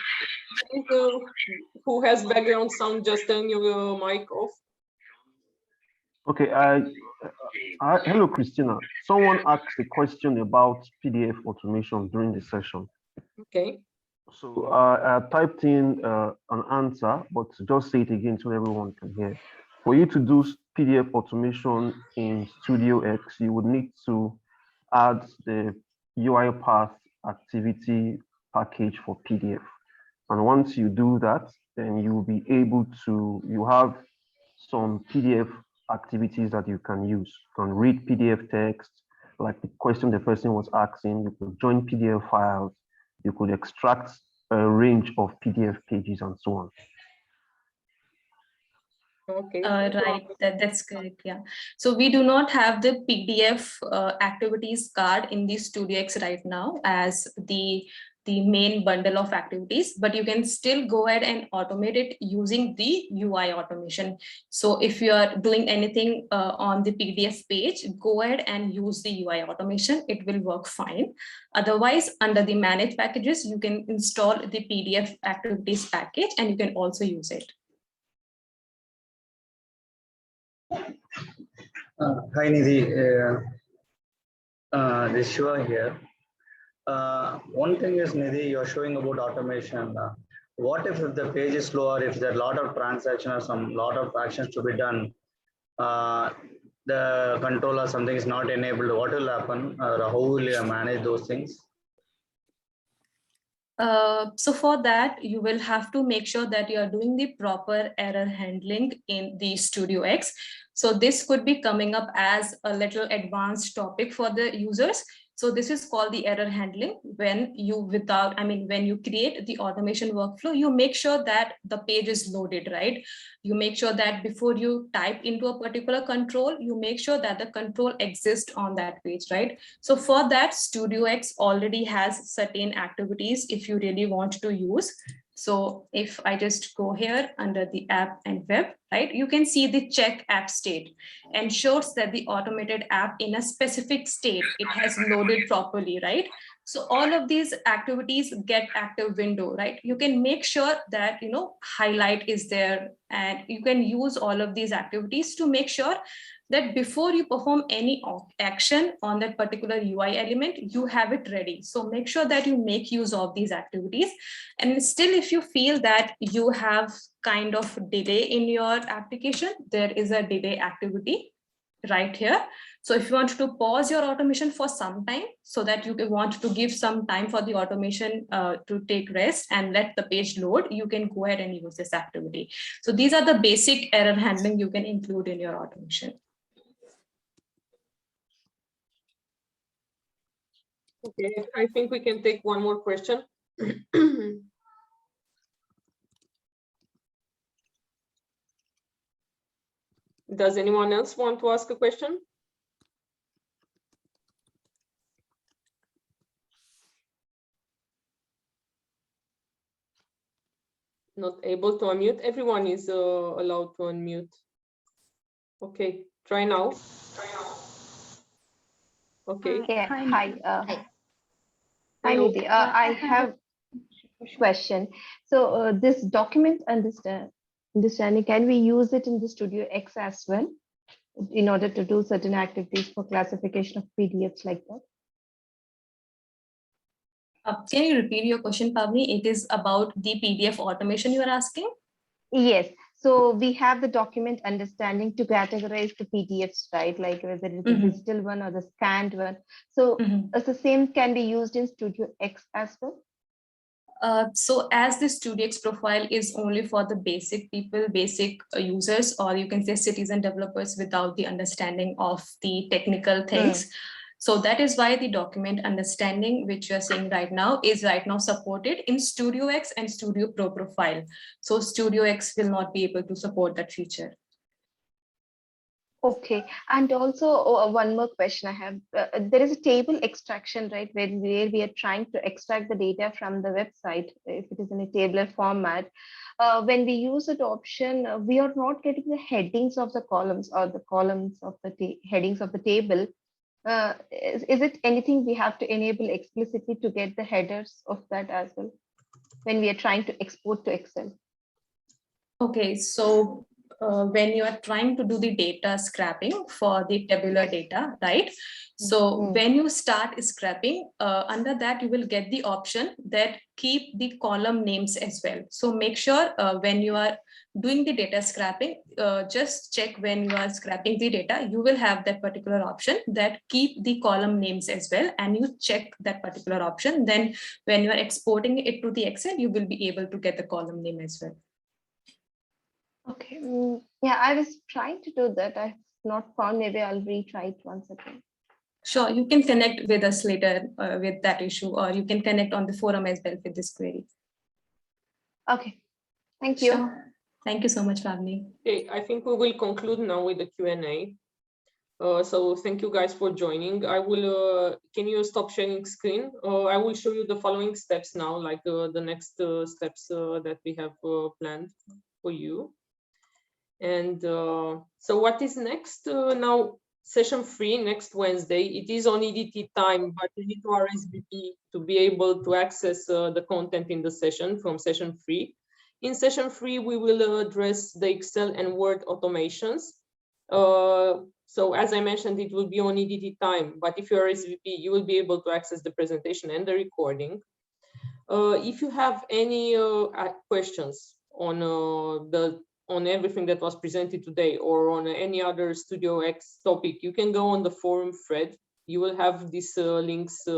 Who has background sound, just turn your mic off. Okay, hello, Christina. Someone asked a question about PDF automation during the session. Okay. So I typed in an answer, but just say it again so everyone can hear. For you to do PDF automation in StudioX, you would need to add the UiPath activity package for PDF. And once you do that, then you will be able to, you have some PDF activities that you can use. You can read PDF text, like the question the person was asking. You could join PDF files. You could extract a range of PDF pages and so on. Okay. Right, that's correct. Yeah. So we do not have the PDF activities card in the StudioX right now as the main bundle of activities, but you can still go ahead and automate it using the UI automation. So if you are doing anything on the PDF page, go ahead and use the UI automation. It will work fine. Otherwise, under the manage packages, you can install the PDF activities package and you can also use it. Hi Nidhi, this is Shiva here. One thing is Nidhi, you're showing about automation. What if the page is slow or if there are a lot of transactions or lot of actions to be done, the control or something is not enabled, what will happen? How will you manage those things? So for that, you will have to make sure that you are doing the proper error handling in the StudioX. So this could be coming up as a little advanced topic for the users. So this is called the error handling. When you when you create the automation workflow, you make sure that the page is loaded, right? You make sure that before you type into a particular control, you make sure that the control exists on that page, right? So for that, StudioX already has certain activities if you really want to use. So if I just go here under the app and web, right, you can see the check app state ensures that the automated app in a specific state, it has loaded properly, right? So all of these activities get active window, right? You can make sure that, highlight is there, and you can use all of these activities to make sure that before you perform any action on that particular UI element, you have it ready. So make sure that you make use of these activities. And still, if you feel that you have kind of delay in your application, there is a delay activity right here. So if you want to pause your automation for some time, so that you want to give some time for the automation to take rest and let the page load, you can go ahead and use this activity. So these are the basic error handling you can include in your automation. Okay, I think we can take one more question. Does anyone else want to ask a question? Not able to unmute. Everyone is allowed to unmute. Okay, try now. Okay. Yeah, hi. Hi, Hello. Nidhi. I have a question. So this document understanding, can we use it in the StudioX as well in order to do certain activities for classification of PDFs like that? Can you repeat your question, Pavni? It is about the PDF automation you are asking? Yes. So we have the document understanding to categorize the PDFs, right? Like whether it's the digital one or the scanned one. So as the same can be used in StudioX as well? So as the StudioX profile is only for the basic people, basic users, or you can say citizen developers without the understanding of the technical things. So that is why the document understanding, which you're seeing right now, is right now supported in StudioX and Studio Pro profile. So StudioX will not be able to support that feature. Okay, and also one more question I have. There is a table extraction, right, where we are trying to extract the data from the website, if it is in a tabular format. When we use that option, we are not getting the headings of the columns or the columns of the headings of the table. Is it anything we have to enable explicitly to get the headers of that as well when we are trying to export to Excel? Okay, so when you are trying to do the data scrapping for the tabular data, right? So when you start scrapping, under that you will get the option that keep the column names as well. So make sure when you are doing the data scrapping, just check when you are scrapping the data, you will have that particular option that keep the column names as well, and you check that particular option. Then when you are exporting it to the Excel, you will be able to get the column name as well. Okay. Yeah, I was trying to do that. I've not found. Maybe I'll retry it once again. Sure, you can connect with us later with that issue, or you can connect on the forum as well with this query. Okay, thank you. Sure. Thank you so much, Pavni. Okay, I think we will conclude now with the Q&A. So thank you guys for joining. I will, can you stop sharing screen? I will show you the following steps now, like the next steps that we have planned for you. And so what is next? Now, session 3 next Wednesday. It is on EDT time, but you need to RSVP to be able to access the content in the session from session 3. In session 3, we will address the Excel and Word automations. So as I mentioned, it will be on EDT time, but if you RSVP, you will be able to access the presentation and the recording. If you have any questions on everything that was presented today or on any other StudioX topic, you can go on the forum thread. You will have these links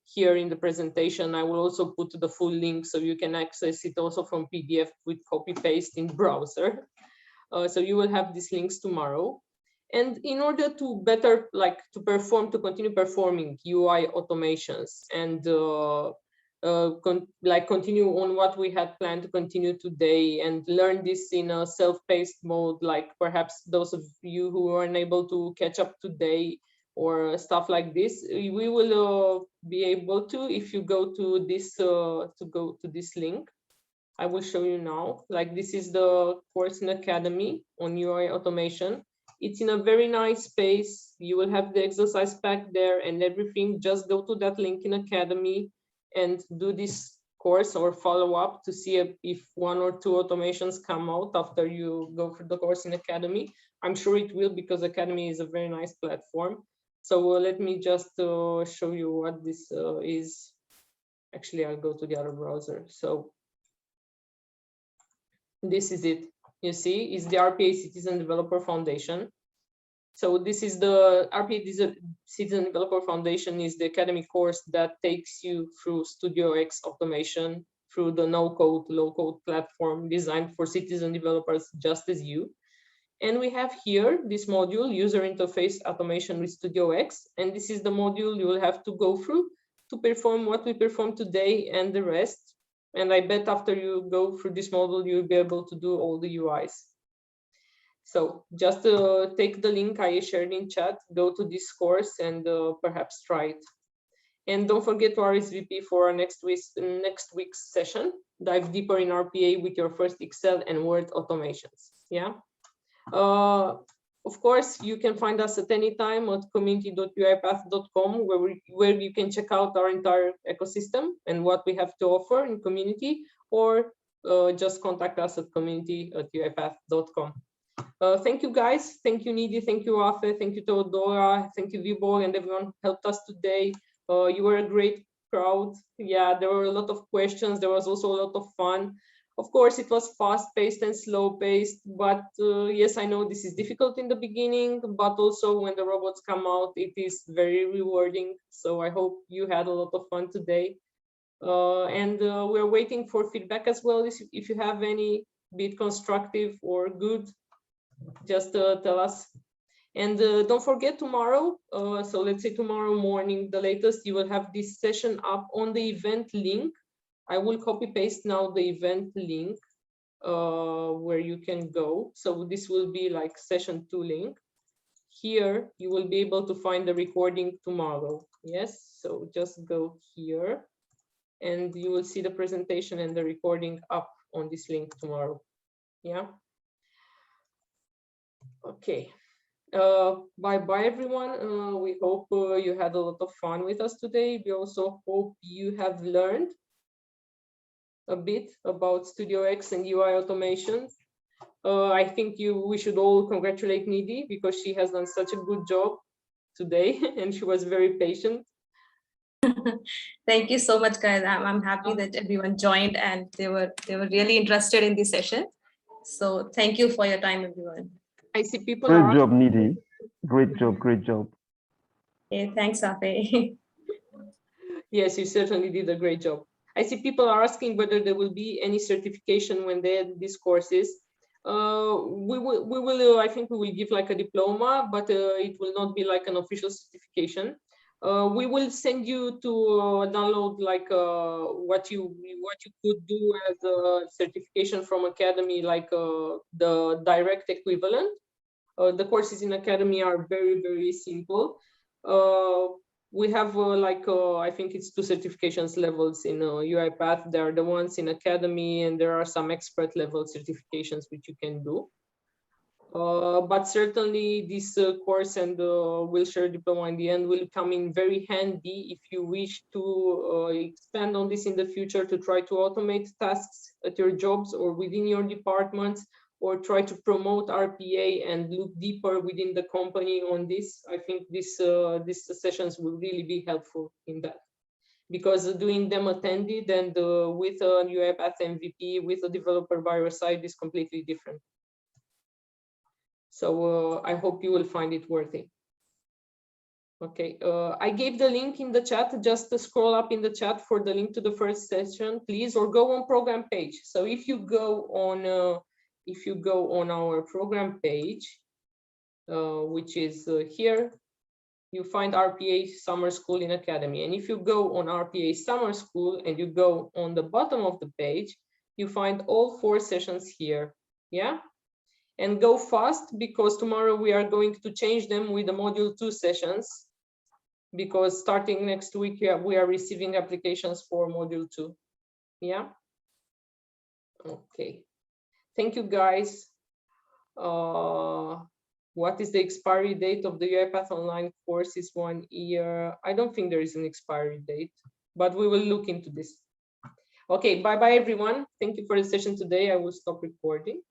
here in the presentation. I will also put the full link so you can access it also from PDF with copy paste in browser. So you will have these links tomorrow. And in order to better, to continue performing UI automations and continue on what we had planned to continue today and learn this in a self-paced mode, like perhaps those of you who were unable to catch up today or stuff like this, we will be able to, if you go to this link. I will show you now. Like, this is the course in Academy on UI automation. It's in a very nice space. You will have the exercise pack there and everything. Just go to that link in Academy and do this course or follow up to see if 1 or 2 automations come out after you go through the course in Academy. I'm sure it will, because Academy is a very nice platform. So let me just show you what this is. Actually, I'll go to the other browser. So this is it. You see, it's the RPA Citizen Developer Foundation. So this is the RPA Citizen Developer Foundation is the academy course that takes you through StudioX automation through the no-code, low-code platform designed for citizen developers just as you. And we have here this module, user interface automation with StudioX. And this is the module you will have to go through to perform what we performed today and the rest. And I bet after you go through this module, you'll be able to do all the UIs. So just take the link I shared in chat, go to this course and perhaps try it. And don't forget to RSVP for our next week's session. Dive deeper in RPA with your first Excel and Word automations. Yeah. Of course, you can find us at any time at community.uipath.com, where you can check out our entire ecosystem and what we have to offer in community, or just contact us at community@uipath.com. Thank you guys. Thank you, Nidhi. Thank you, Afe. Thank you, Teodora. Thank you, Vibor, and everyone who helped us today. You were a great crowd. Yeah, there were a lot of questions. There was also a lot of fun. Of course, it was fast-paced and slow-paced, but yes, I know this is difficult in the beginning, but also when the robots come out, it is very rewarding. So I hope you had a lot of fun today. And we're waiting for feedback as well. If you have any, be it constructive or good, just tell us. And don't forget tomorrow, so let's say tomorrow morning, the latest, you will have this session up on the event link. I will copy paste now the event link where you can go. So this will be like session 2 link. Here, you will be able to find the recording tomorrow. Yes, so just go here and you will see the presentation and the recording up on this link tomorrow. Yeah. Okay. Bye everyone. We hope you had a lot of fun with us today. We also hope you have learned a bit about StudioX and UI automations. I think we should all congratulate Nidhi because she has done such a good job today and she was very patient. Thank you so much, guys. I'm happy that everyone joined and they were really interested in this session. So thank you for your time, everyone. I see people. Great job, Nidhi. Great job, great job. Okay, thanks, Afe. Yes, you certainly did a great job. I see people are asking whether there will be any certification when they add these courses. We will I think we will give like a diploma, but it will not be like an official certification. We will send you to download like what you could do as a certification from Academy, like the direct equivalent. The courses in Academy are very, very simple. We have I think it's 2 certifications levels in UiPath. They are the ones in Academy, and there are some expert level certifications which you can do. But certainly this course and Wilshire diploma in the end will come in very handy if you wish to expand on this in the future, to try to automate tasks at your jobs or within your departments, or try to promote RPA and look deeper within the company on this. I think these sessions will really be helpful in that, because doing them attended and with a UiPath MVP, with a developer by your side is completely different. So I hope you will find it worthy. Okay, I gave the link in the chat. Just scroll up in the chat for the link to the first session, please, or go on program page. So if you go on our program page, which is here, you find RPA Summer School in Academy. And if you go on RPA Summer School and you go on the bottom of the page, you find all 4 sessions here. Yeah. And go fast, because tomorrow we are going to change them with the module 2 sessions, because starting next week we are receiving applications for module 2. Yeah. Okay. Thank you, guys. What is the expiry date of the UiPath online course? Is 1 year. I don't think there is an expiry date, but we will look into this. Okay, bye-bye, everyone. Thank you for the session today. I will stop recording.